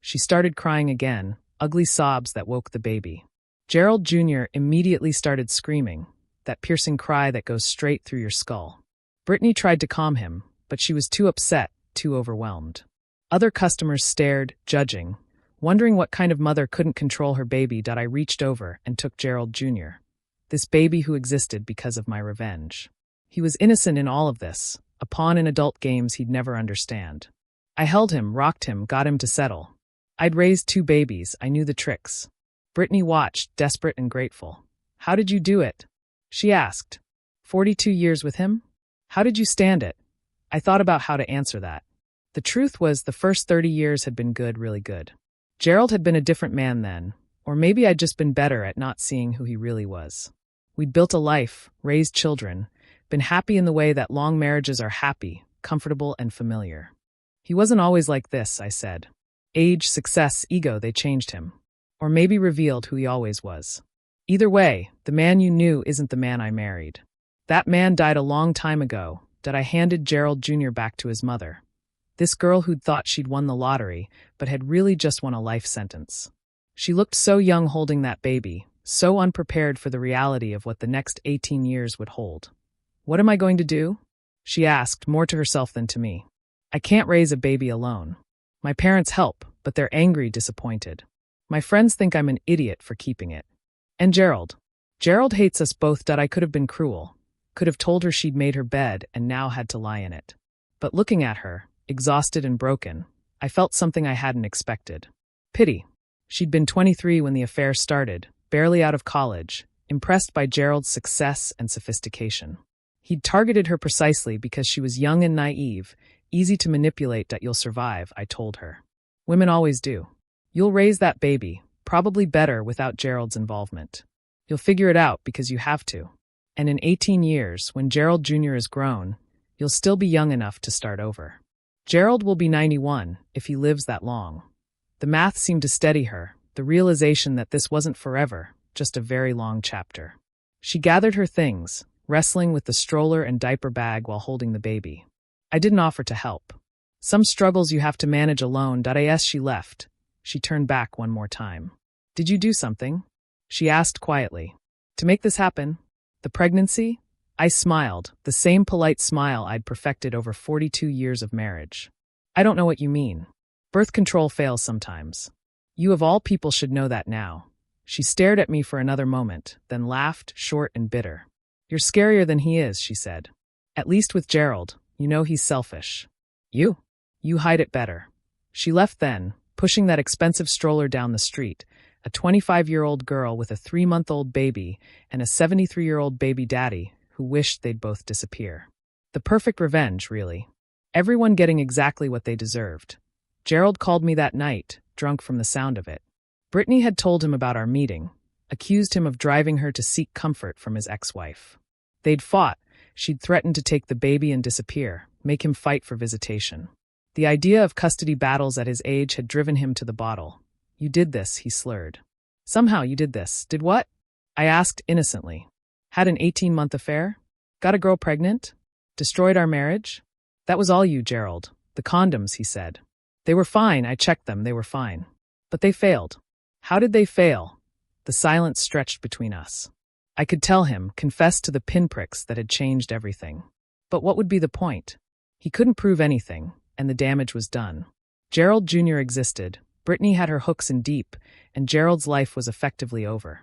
[SPEAKER 1] She started crying again, ugly sobs that woke the baby. Gerald Jr. immediately started screaming, that piercing cry that goes straight through your skull. Brittany tried to calm him, but she was too upset, too overwhelmed. Other customers stared, judging, wondering what kind of mother couldn't control her baby. I reached over and took Gerald Jr., this baby who existed because of my revenge. He was innocent in all of this, a pawn in adult games he'd never understand. I held him, rocked him, got him to settle. I'd raised 2 babies, I knew the tricks. Brittany watched, desperate and grateful. How did you do it? She asked. 42 years with him? How did you stand it? I thought about how to answer that. The truth was the first 30 years had been good, really good. Gerald had been a different man then, or maybe I'd just been better at not seeing who he really was. We'd built a life, raised children, been happy in the way that long marriages are happy, comfortable and familiar. He wasn't always like this, I said. Age, success, ego, they changed him. Or maybe revealed who he always was. Either way, the man you knew isn't the man I married. That man died a long time ago, that I handed Gerald Jr. back to his mother. This girl who'd thought she'd won the lottery, but had really just won a life sentence. She looked so young holding that baby, so unprepared for the reality of what the next 18 years would hold. What am I going to do? She asked, more to herself than to me. I can't raise a baby alone. My parents help, but they're angry, disappointed. My friends think I'm an idiot for keeping it. And Gerald. Gerald hates us both. I could have been cruel. Could have told her she'd made her bed and now had to lie in it. But looking at her, exhausted and broken, I felt something I hadn't expected. Pity. She'd been 23 when the affair started, barely out of college, impressed by Gerald's success and sophistication. He'd targeted her precisely because she was young and naive, easy to manipulate. You'll survive, I told her. Women always do. You'll raise that baby, probably better without Gerald's involvement. You'll figure it out because you have to. And in 18 years, when Gerald Jr. is grown, you'll still be young enough to start over. Gerald will be 91 if he lives that long. The math seemed to steady her, the realization that this wasn't forever, just a very long chapter. She gathered her things, wrestling with the stroller and diaper bag while holding the baby. I didn't offer to help. Some struggles you have to manage alone. As she left, she turned back one more time. Did you do something? She asked quietly. To make this happen? The pregnancy? I smiled, the same polite smile I'd perfected over 42 years of marriage. I don't know what you mean. Birth control fails sometimes. You of all people should know that now. She stared at me for another moment, then laughed, short and bitter. You're scarier than he is, she said. At least with Gerald, you know he's selfish. You hide it better. She left then, pushing that expensive stroller down the street, a 25-year-old girl with a 3-month-old baby and a 73-year-old baby daddy who wished they'd both disappear. The perfect revenge, really. Everyone getting exactly what they deserved. Gerald called me that night, drunk from the sound of it. Brittany had told him about our meeting, accused him of driving her to seek comfort from his ex-wife. They'd fought. She'd threatened to take the baby and disappear, make him fight for visitation. The idea of custody battles at his age had driven him to the bottle. "You did this," he slurred. "Somehow you did this." "Did what?" I asked innocently. "Had an 18-month affair? Got a girl pregnant? Destroyed our marriage?" "That was all you, Gerald. The condoms," he said. "They were fine, I checked them, they were fine. But they failed." "How did they fail?" The silence stretched between us. I could tell him, confess to the pinpricks that had changed everything. But what would be the point? He couldn't prove anything, and the damage was done. Gerald Jr. existed, Brittany had her hooks in deep, and Gerald's life was effectively over.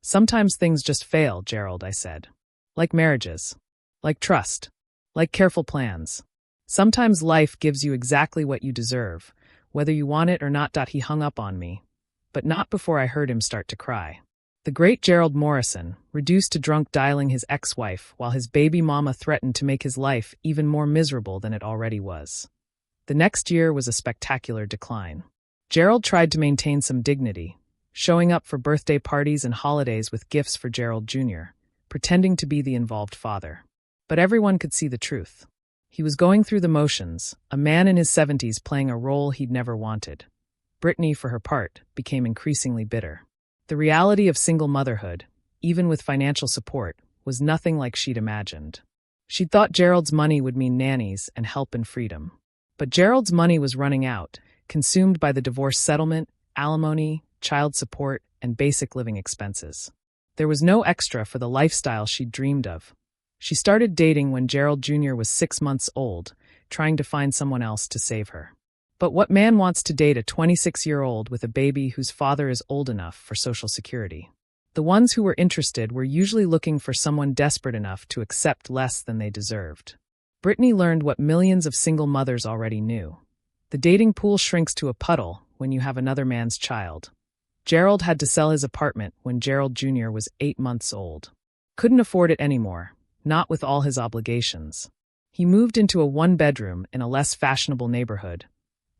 [SPEAKER 1] "Sometimes things just fail, Gerald," I said. "Like marriages. Like trust. Like careful plans. Sometimes life gives you exactly what you deserve, whether you want it or not." He hung up on me, but not before I heard him start to cry. The great Gerald Morrison, reduced to drunk dialing his ex-wife while his baby mama threatened to make his life even more miserable than it already was. The next year was a spectacular decline. Gerald tried to maintain some dignity, showing up for birthday parties and holidays with gifts for Gerald Jr., pretending to be the involved father. But everyone could see the truth. He was going through the motions, a man in his 70s playing a role he'd never wanted. Brittany, for her part, became increasingly bitter. The reality of single motherhood, even with financial support, was nothing like she'd imagined. She'd thought Gerald's money would mean nannies and help and freedom. But Gerald's money was running out, consumed by the divorce settlement, alimony, child support, and basic living expenses. There was no extra for the lifestyle she'd dreamed of. She started dating when Gerald Jr. was 6 months old, trying to find someone else to save her. But what man wants to date a 26-year-old with a baby whose father is old enough for Social Security? The ones who were interested were usually looking for someone desperate enough to accept less than they deserved. Brittany learned what millions of single mothers already knew. The dating pool shrinks to a puddle when you have another man's child. Gerald had to sell his apartment when Gerald Jr. was 8 months old. Couldn't afford it anymore, not with all his obligations. He moved into a one-bedroom in a less fashionable neighborhood,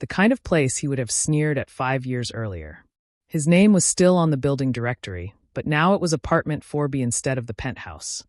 [SPEAKER 1] the kind of place he would have sneered at 5 years earlier. His name was still on the building directory, but now it was apartment 4B instead of the penthouse.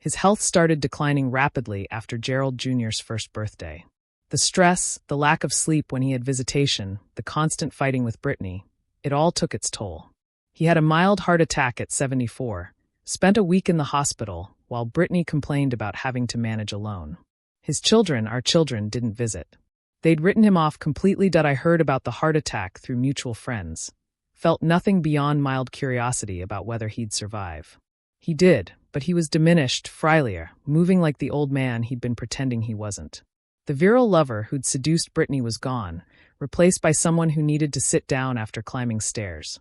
[SPEAKER 1] His health started declining rapidly after Gerald Jr.'s first birthday. The stress, the lack of sleep when he had visitation, the constant fighting with Brittany, it all took its toll. He had a mild heart attack at 74, spent a week in the hospital, while Brittany complained about having to manage alone. His children, our children, didn't visit. They'd written him off completely. I heard about the heart attack through mutual friends. Felt nothing beyond mild curiosity about whether he'd survive. He did, but he was diminished, frilier, moving like the old man he'd been pretending he wasn't. The virile lover who'd seduced Brittany was gone, replaced by someone who needed to sit down after climbing stairs.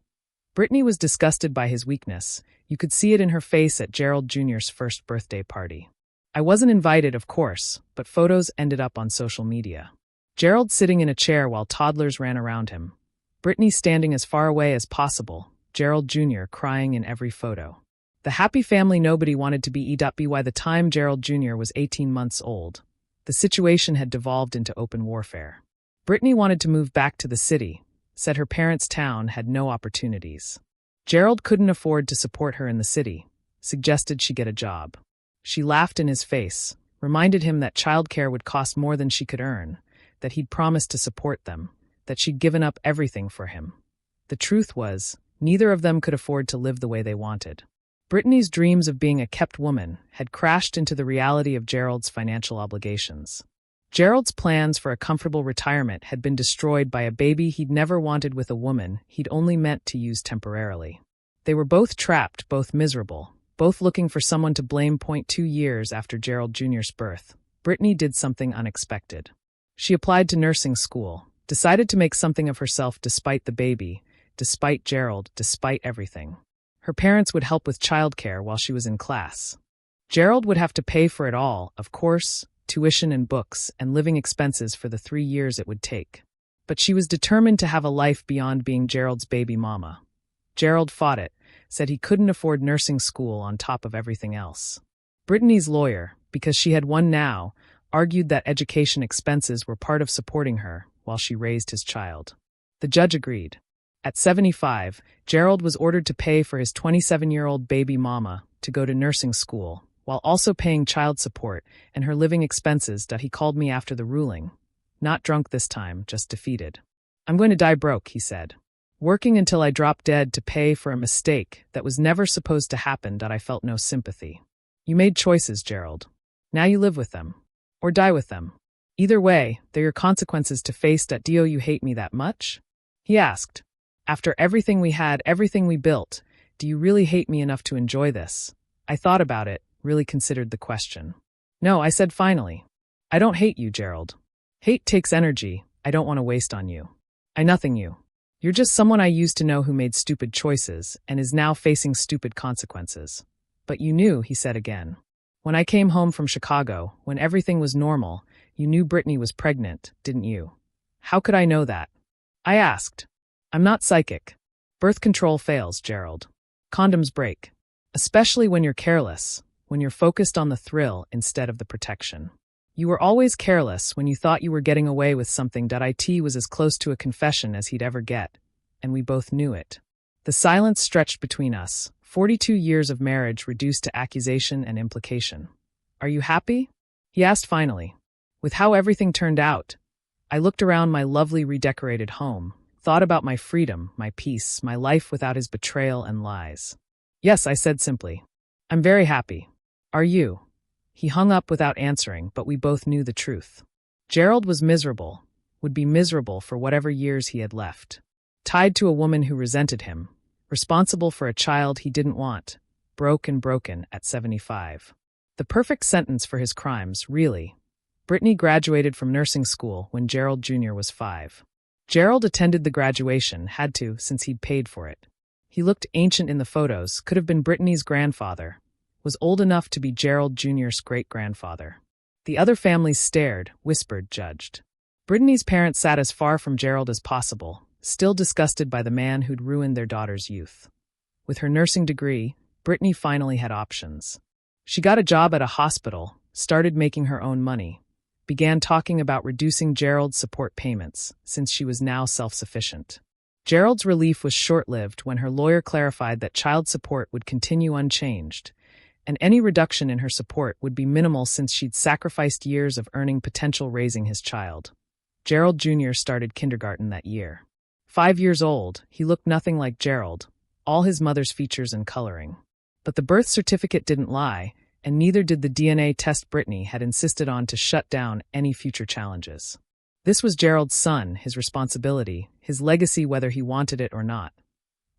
[SPEAKER 1] Brittany was disgusted by his weakness. You could see it in her face at Gerald Jr.'s first birthday party. I wasn't invited, of course, but photos ended up on social media. Gerald sitting in a chair while toddlers ran around him. Brittany standing as far away as possible, Gerald Jr. crying in every photo. The happy family nobody wanted to be. By the time Gerald Jr. was 18 months old, the situation had devolved into open warfare. Brittany wanted to move back to the city, said her parents' town had no opportunities. Gerald couldn't afford to support her in the city, suggested she get a job. She laughed in his face, reminded him that childcare would cost more than she could earn, that he'd promised to support them, that she'd given up everything for him. The truth was, neither of them could afford to live the way they wanted. Brittany's dreams of being a kept woman had crashed into the reality of Gerald's financial obligations. Gerald's plans for a comfortable retirement had been destroyed by a baby he'd never wanted with a woman he'd only meant to use temporarily. They were both trapped, both miserable, both looking for someone to blame. 2 years after Gerald Jr.'s birth, Brittany did something unexpected. She applied to nursing school, decided to make something of herself despite the baby, despite Gerald, despite everything. Her parents would help with childcare while she was in class. Gerald would have to pay for it all, of course, tuition and books and living expenses for the 3 years it would take. But she was determined to have a life beyond being Gerald's baby mama. Gerald fought it, said he couldn't afford nursing school on top of everything else. Brittany's lawyer, because she had one now, argued that education expenses were part of supporting her while she raised his child. The judge agreed. At 75, Gerald was ordered to pay for his 27-year-old baby mama to go to nursing school, while also paying child support and her living expenses. He called me after the ruling. Not drunk this time, just defeated. "I'm going to die broke," he said. "Working until I drop dead to pay for a mistake that was never supposed to happen." I felt no sympathy. "You made choices, Gerald. Now you live with them. Or die with them. Either way, they're your consequences to face. Do you hate me that much?" he asked. "After everything we had, everything we built, do you really hate me enough to enjoy this?" I thought about it, really considered the question. "No," I said finally. "I don't hate you, Gerald. Hate takes energy I don't want to waste on you. I nothing you. You're just someone I used to know who made stupid choices and is now facing stupid consequences. But you knew," he said again. "When I came home from Chicago, when everything was normal, you knew Brittany was pregnant, didn't you?" "How could I know that?" I asked. "I'm not psychic. Birth control fails, Gerald. Condoms break. Especially when you're careless, when you're focused on the thrill instead of the protection. You were always careless when you thought you were getting away with something. It was as close to a confession as he'd ever get, and we both knew it." The silence stretched between us, 42 years of marriage reduced to accusation and implication. "Are you happy?" he asked finally. "With how everything turned out?" I looked around my lovely redecorated home, thought about my freedom, my peace, my life without his betrayal and lies. "Yes," I said simply. "I'm very happy. Are you?" He hung up without answering, but we both knew the truth. Gerald was miserable, would be miserable for whatever years he had left. Tied to a woman who resented him, responsible for a child he didn't want, broke and broken at 75. The perfect sentence for his crimes, really. Brittany graduated from nursing school when Gerald Jr. was 5. Gerald attended the graduation, had to, since he'd paid for it. He looked ancient in the photos, could have been Brittany's grandfather, was old enough to be Gerald Jr.'s great-grandfather. The other families stared, whispered, judged. Brittany's parents sat as far from Gerald as possible, still disgusted by the man who'd ruined their daughter's youth. With her nursing degree, Brittany finally had options. She got a job at a hospital, started making her own money, began talking about reducing Gerald's support payments, since she was now self-sufficient. Gerald's relief was short-lived when her lawyer clarified that child support would continue unchanged, and any reduction in her support would be minimal since she'd sacrificed years of earning potential raising his child. Gerald Jr. started kindergarten that year. 5 years old, he looked nothing like Gerald, all his mother's features and coloring. But the birth certificate didn't lie, and neither did the DNA test Brittany had insisted on to shut down any future challenges. This was Gerald's son, his responsibility, his legacy whether he wanted it or not.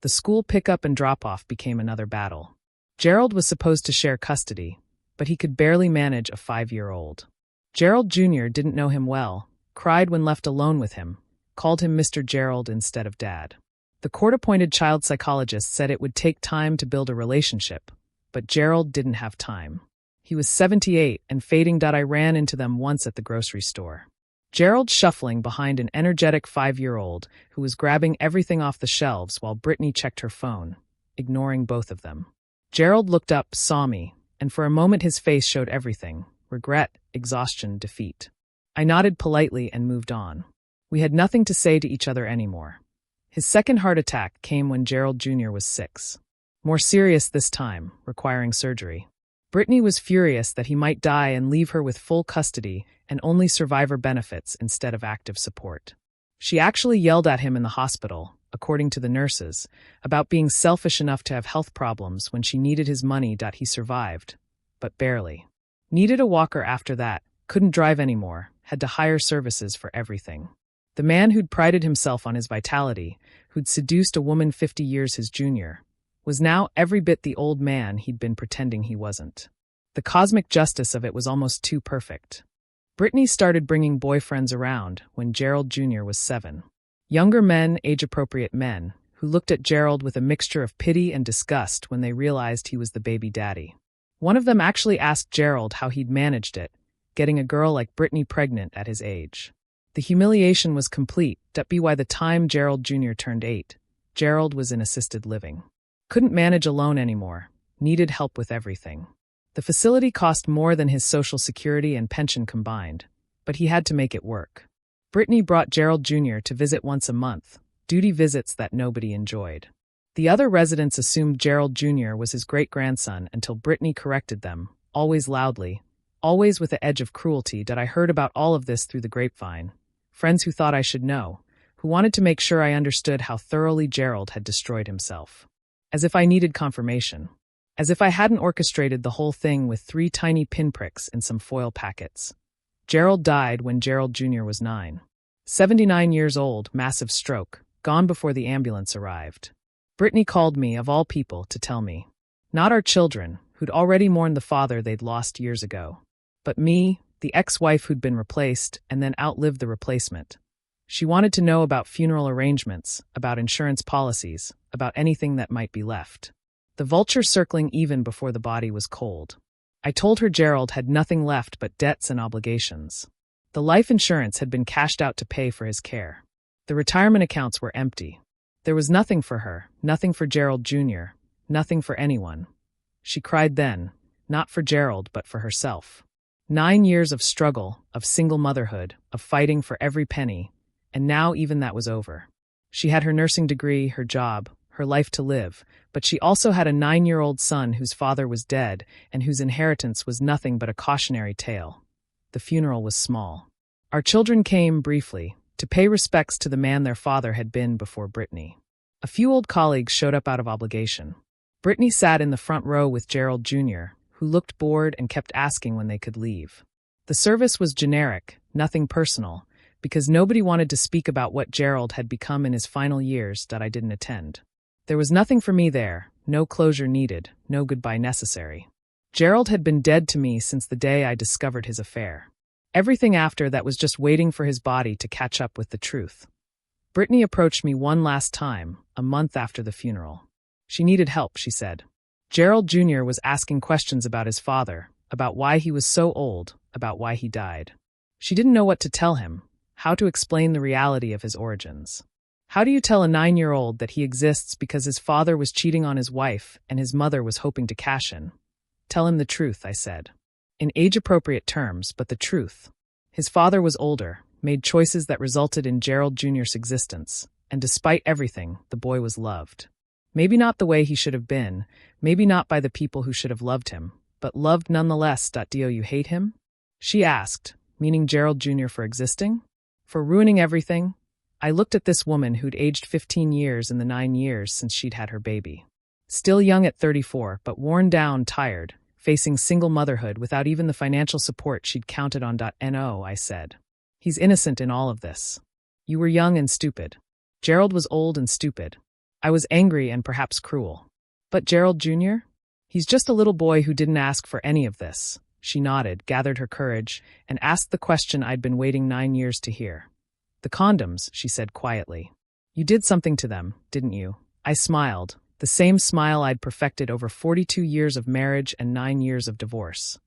[SPEAKER 1] The school pickup and drop-off became another battle. Gerald was supposed to share custody, but he could barely manage a 5-year-old. Gerald Jr. didn't know him well, cried when left alone with him, called him Mr. Gerald instead of Dad. The court-appointed child psychologist said it would take time to build a relationship, but Gerald didn't have time. He was 78 and fading. I ran into them once at the grocery store. Gerald shuffling behind an energetic 5-year-old who was grabbing everything off the shelves while Brittany checked her phone, ignoring both of them. Gerald looked up, saw me, and for a moment his face showed everything: regret, exhaustion, defeat. I nodded politely and moved on. We had nothing to say to each other anymore. His second heart attack came when Gerald Jr. was 6. More serious this time, requiring surgery. Brittany was furious that he might die and leave her with full custody and only survivor benefits instead of active support. She actually yelled at him in the hospital, according to the nurses, about being selfish enough to have health problems when she needed his money. He survived, but barely. Needed a walker after that, couldn't drive anymore, had to hire services for everything. The man who'd prided himself on his vitality, who'd seduced a woman 50 years his junior, was now every bit the old man he'd been pretending he wasn't. The cosmic justice of it was almost too perfect. Brittany started bringing boyfriends around when Gerald Jr. was 7. Younger men, age-appropriate men, who looked at Gerald with a mixture of pity and disgust when they realized he was the baby daddy. One of them actually asked Gerald how he'd managed it, getting a girl like Brittany pregnant at his age. The humiliation was complete. By the time Gerald Jr. turned 8, Gerald was in assisted living. Couldn't manage alone anymore, needed help with everything. The facility cost more than his Social Security and pension combined, but he had to make it work. Brittany brought Gerald Jr. to visit once a month, duty visits that nobody enjoyed. The other residents assumed Gerald Jr. was his great-grandson until Brittany corrected them, always loudly, always with the edge of cruelty. That I heard about all of this through the grapevine. Friends who thought I should know, who wanted to make sure I understood how thoroughly Gerald had destroyed himself. As if I needed confirmation. As if I hadn't orchestrated the whole thing with 3 tiny pinpricks in some foil packets. Gerald died when Gerald Jr. was 9. 79 years old, massive stroke, gone before the ambulance arrived. Brittany called me, of all people, to tell me. Not our children, who'd already mourned the father they'd lost years ago. But me, the ex-wife who'd been replaced and then outlived the replacement. She wanted to know about funeral arrangements, about insurance policies, about anything that might be left. The vulture circling even before the body was cold. I told her Gerald had nothing left but debts and obligations. The life insurance had been cashed out to pay for his care. The retirement accounts were empty. There was nothing for her, nothing for Gerald Jr., nothing for anyone. She cried then, not for Gerald but for herself. 9 years of struggle, of single motherhood, of fighting for every penny, and now even that was over. She had her nursing degree, her job, her life to live, but she also had a 9-year-old son whose father was dead and whose inheritance was nothing but a cautionary tale. The funeral was small. Our children came, briefly, to pay respects to the man their father had been before Brittany. A few old colleagues showed up out of obligation. Brittany sat in the front row with Gerald Jr., who looked bored and kept asking when they could leave. The service was generic, nothing personal, because nobody wanted to speak about what Gerald had become in his final years. That I didn't attend. There was nothing for me there, no closure needed, no goodbye necessary. Gerald had been dead to me since the day I discovered his affair. Everything after that was just waiting for his body to catch up with the truth. Brittany approached me one last time, a month after the funeral. She needed help, she said. Gerald Jr. was asking questions about his father, about why he was so old, about why he died. She didn't know what to tell him, how to explain the reality of his origins. How do you tell a 9-year-old that he exists because his father was cheating on his wife and his mother was hoping to cash in? Tell him the truth, I said. In age-appropriate terms, but the truth. His father was older, made choices that resulted in Gerald Jr.'s existence, and despite everything, the boy was loved. Maybe not the way he should have been, maybe not by the people who should have loved him, but loved nonetheless. Do you hate him? She asked, meaning Gerald Jr. for existing? For ruining everything? I looked at this woman who'd aged 15 years in the 9 years since she'd had her baby. Still young at 34, but worn down, tired, facing single motherhood without even the financial support she'd counted on. No, I said. He's innocent in all of this. You were young and stupid. Gerald was old and stupid. I was angry and perhaps cruel. But Gerald Jr.? He's just a little boy who didn't ask for any of this. She nodded, gathered her courage, and asked the question I'd been waiting 9 years to hear. The condoms, she said quietly. You did something to them, didn't you? I smiled, the same smile I'd perfected over 42 years of marriage and 9 years of divorce.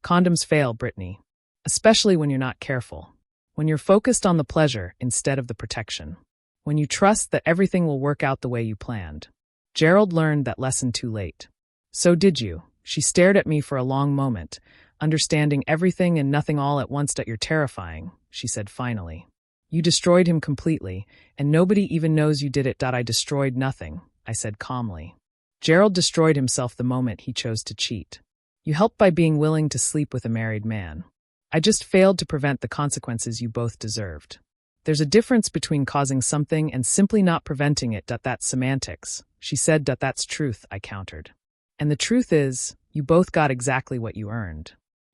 [SPEAKER 1] Condoms fail, Brittany. Especially when you're not careful. When you're focused on the pleasure instead of the protection. When you trust that everything will work out the way you planned. Gerald learned that lesson too late. So did you. She stared at me for a long moment, understanding everything and nothing all at once. You're terrifying, she said finally. You destroyed him completely, and nobody even knows you did it. I destroyed nothing, I said calmly. Gerald destroyed himself the moment he chose to cheat. You helped by being willing to sleep with a married man. I just failed to prevent the consequences you both deserved. There's a difference between causing something and simply not preventing it. That's semantics, she said. That's truth, I countered. And the truth is, you both got exactly what you earned.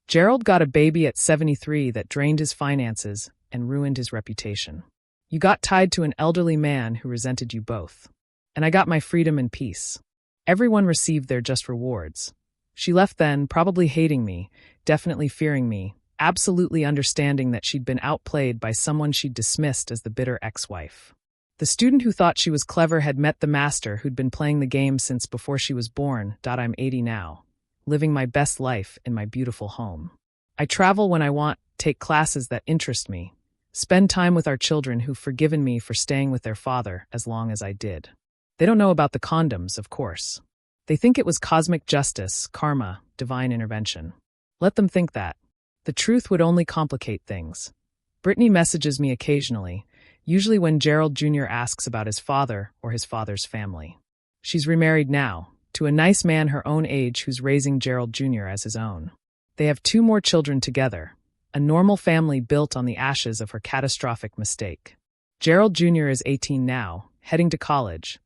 [SPEAKER 1] Gerald got a baby at 73 that drained his finances and ruined his reputation. You got tied to an elderly man who resented you both. And I got my freedom and peace. Everyone received their just rewards. She left then, probably hating me, definitely fearing me, absolutely understanding that she'd been outplayed by someone she'd dismissed as the bitter ex-wife. The student who thought she was clever had met the master who'd been playing the game since before she was born. I'm 80 now, living my best life in my beautiful home. I travel when I want, take classes that interest me, spend time with our children who've forgiven me for staying with their father as long as I did. They don't know about the condoms, of course. They think it was cosmic justice, karma, divine intervention. Let them think that. The truth would only complicate things. Brittany messages me occasionally, usually when Gerald Jr. asks about his father or his father's family. She's remarried now, to a nice man her own age who's raising Gerald Jr. as his own. They have 2 more children together, a normal family built on the ashes of her catastrophic mistake. Gerald Jr. is 18 now, heading to college.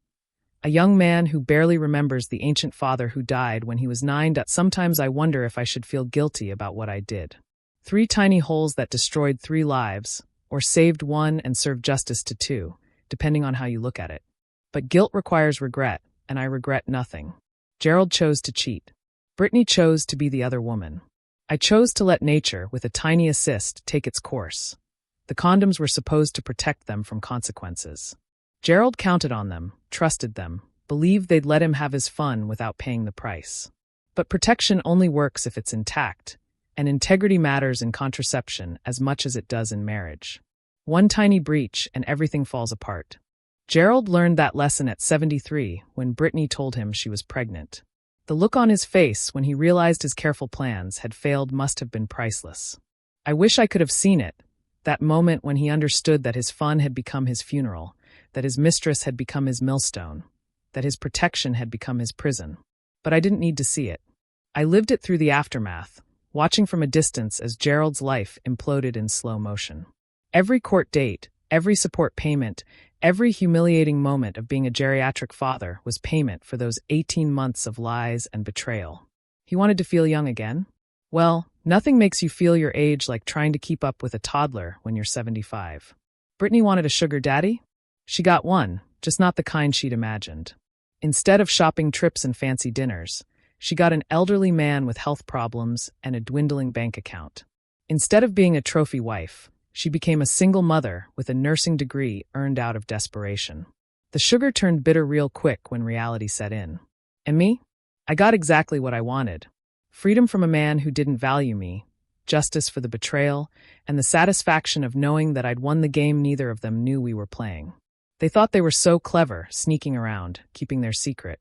[SPEAKER 1] A young man who barely remembers the ancient father who died when he was 9. Sometimes I wonder if I should feel guilty about what I did. 3 tiny holes that destroyed 3 lives, or saved 1 and served justice to 2, depending on how you look at it. But guilt requires regret, and I regret nothing. Gerald chose to cheat. Brittany chose to be the other woman. I chose to let nature, with a tiny assist, take its course. The condoms were supposed to protect them from consequences. Gerald counted on them, trusted them, believed they'd let him have his fun without paying the price. But protection only works if it's intact, and integrity matters in contraception as much as it does in marriage. One tiny breach and everything falls apart. Gerald learned that lesson at 73 when Brittany told him she was pregnant. The look on his face when he realized his careful plans had failed must have been priceless. I wish I could have seen it, that moment when he understood that his fun had become his funeral, that his mistress had become his millstone, that his protection had become his prison. But I didn't need to see it. I lived it through the aftermath, watching from a distance as Gerald's life imploded in slow motion. Every court date, every support payment, every humiliating moment of being a geriatric father was payment for those 18 months of lies and betrayal. He wanted to feel young again? Well, nothing makes you feel your age like trying to keep up with a toddler when you're 75. Brittany wanted a sugar daddy? She got one, just not the kind she'd imagined. Instead of shopping trips and fancy dinners, she got an elderly man with health problems and a dwindling bank account. Instead of being a trophy wife, she became a single mother with a nursing degree earned out of desperation. The sugar turned bitter real quick when reality set in. And me? I got exactly what I wanted. Freedom from a man who didn't value me, justice for the betrayal, and the satisfaction of knowing that I'd won the game neither of them knew we were playing. They thought they were so clever, sneaking around, keeping their secret.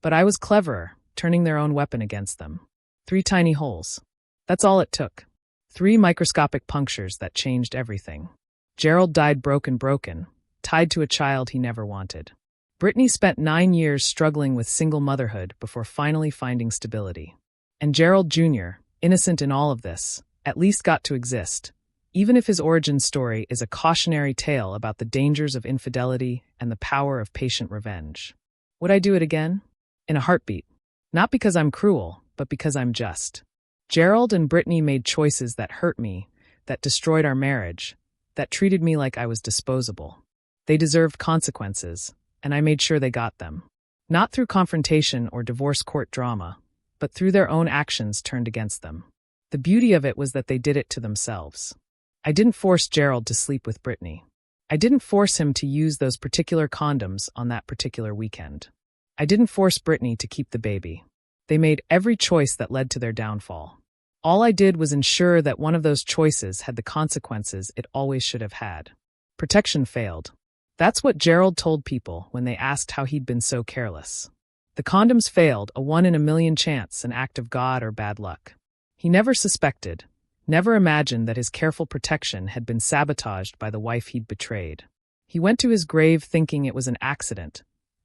[SPEAKER 1] But I was cleverer, turning their own weapon against them. 3 tiny holes. That's all it took. 3 microscopic punctures that changed everything. Gerald died broken, tied to a child he never wanted. Brittany spent 9 years struggling with single motherhood before finally finding stability. And Gerald Jr., innocent in all of this, at least got to exist, even if his origin story is a cautionary tale about the dangers of infidelity and the power of patient revenge. Would I do it again? In a heartbeat. Not because I'm cruel, but because I'm just. Gerald and Brittany made choices that hurt me, that destroyed our marriage, that treated me like I was disposable. They deserved consequences, and I made sure they got them. Not through confrontation or divorce court drama, but through their own actions turned against them. The beauty of it was that they did it to themselves. I didn't force Gerald to sleep with Brittany. I didn't force him to use those particular condoms on that particular weekend. I didn't force Brittany to keep the baby. They made every choice that led to their downfall. All I did was ensure that one of those choices had the consequences it always should have had. Protection failed. That's what Gerald told people when they asked how he'd been so careless. The condoms failed, a 1 in a million chance, an act of God or bad luck. He never suspected, never imagined that his careful protection had been sabotaged by the wife he'd betrayed. He went to his grave thinking it was an accident,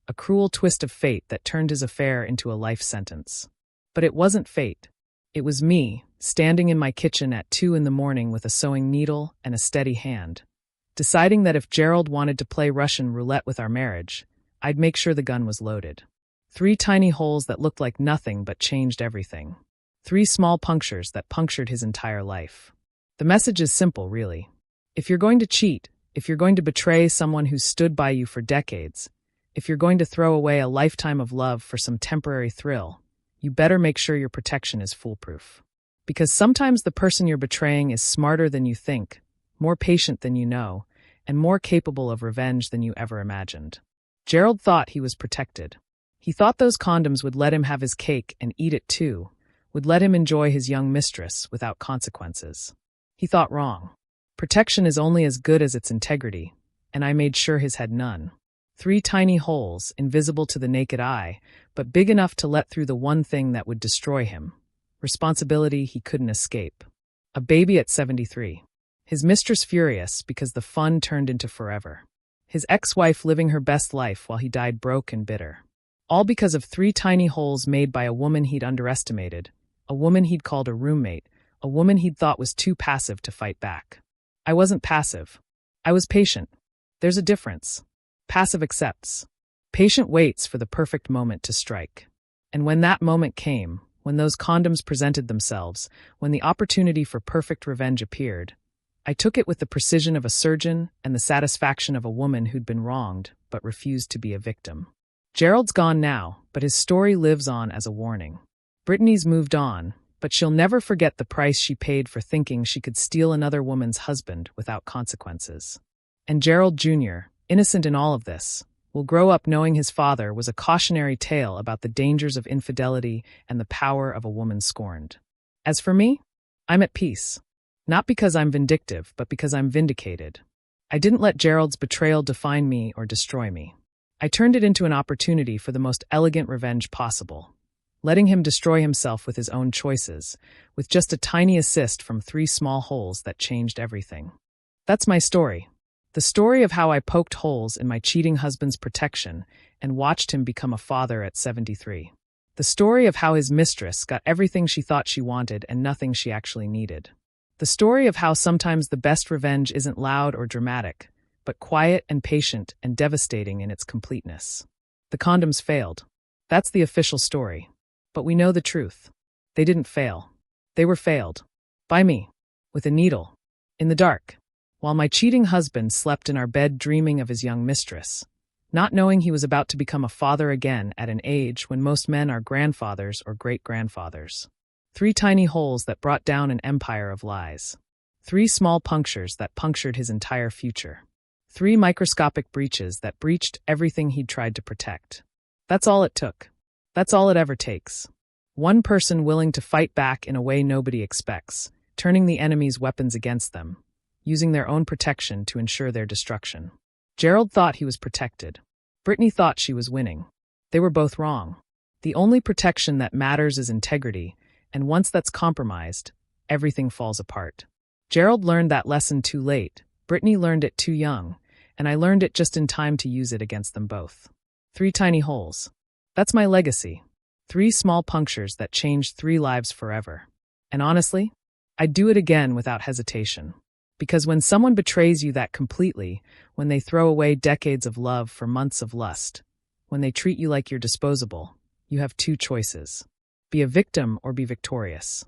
[SPEAKER 1] a cruel twist of fate that turned his affair into a life sentence. But it wasn't fate. It was me, standing in my kitchen at 2 in the morning with a sewing needle and a steady hand, deciding that if Gerald wanted to play Russian roulette with our marriage, I'd make sure the gun was loaded. 3 tiny holes that looked like nothing but changed everything. 3 small punctures that punctured his entire life. The message is simple, really. If you're going to cheat, if you're going to betray someone who's stood by you for decades, if you're going to throw away a lifetime of love for some temporary thrill, you better make sure your protection is foolproof. Because sometimes the person you're betraying is smarter than you think, more patient than you know, and more capable of revenge than you ever imagined. Gerald thought he was protected. He thought those condoms would let him have his cake and eat it too, would let him enjoy his young mistress without consequences. He thought wrong. Protection is only as good as its integrity, and I made sure his had none. 3 tiny holes, invisible to the naked eye, but big enough to let through the one thing that would destroy him, Responsibility he couldn't escape. A baby at 73. His mistress furious because the fun turned into forever. His ex-wife living her best life while he died broke and bitter. All because of 3 tiny holes made by a woman he'd underestimated, a woman he'd called a roommate, a woman he'd thought was too passive to fight back. I wasn't passive. I was patient. There's a difference. Passive accepts. Patient waits for the perfect moment to strike. And when that moment came, when those condoms presented themselves, when the opportunity for perfect revenge appeared, I took it with the precision of a surgeon and the satisfaction of a woman who'd been wronged but refused to be a victim. Gerald's gone now, but his story lives on as a warning. Brittany's moved on, but she'll never forget the price she paid for thinking she could steal another woman's husband without consequences. And Gerald Jr., innocent in all of this, will grow up knowing his father was a cautionary tale about the dangers of infidelity and the power of a woman scorned. As for me, I'm at peace. Not because I'm vindictive, but because I'm vindicated. I didn't let Gerald's betrayal define me or destroy me. I turned it into an opportunity for the most elegant revenge possible, letting him destroy himself with his own choices, with just a tiny assist from 3 small holes that changed everything. That's my story. The story of how I poked holes in my cheating husband's protection and watched him become a father at 73. The story of how his mistress got everything she thought she wanted and nothing she actually needed. The story of how sometimes the best revenge isn't loud or dramatic, but quiet and patient and devastating in its completeness. The condoms failed. That's the official story. But we know the truth. They didn't fail. They were failed. By me. With a needle. In the dark. While my cheating husband slept in our bed dreaming of his young mistress, not knowing he was about to become a father again at an age when most men are grandfathers or great-grandfathers. 3 tiny holes that brought down an empire of lies. 3 small punctures that punctured his entire future. 3 microscopic breaches that breached everything he'd tried to protect. That's all it took. That's all it ever takes. One person willing to fight back in a way nobody expects, turning the enemy's weapons against them, using their own protection to ensure their destruction. Gerald thought he was protected. Brittany thought she was winning. They were both wrong. The only protection that matters is integrity, and once that's compromised, everything falls apart. Gerald learned that lesson too late. Brittany learned it too young, and I learned it just in time to use it against them both. 3 tiny holes. That's my legacy. 3 small punctures that changed 3 lives forever. And honestly, I'd do it again without hesitation. Because when someone betrays you that completely, when they throw away decades of love for months of lust, when they treat you like you're disposable, you have 2 choices. Be a victim or be victorious.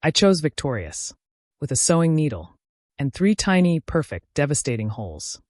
[SPEAKER 1] I chose victorious, with a sewing needle, and 3 tiny, perfect, devastating holes.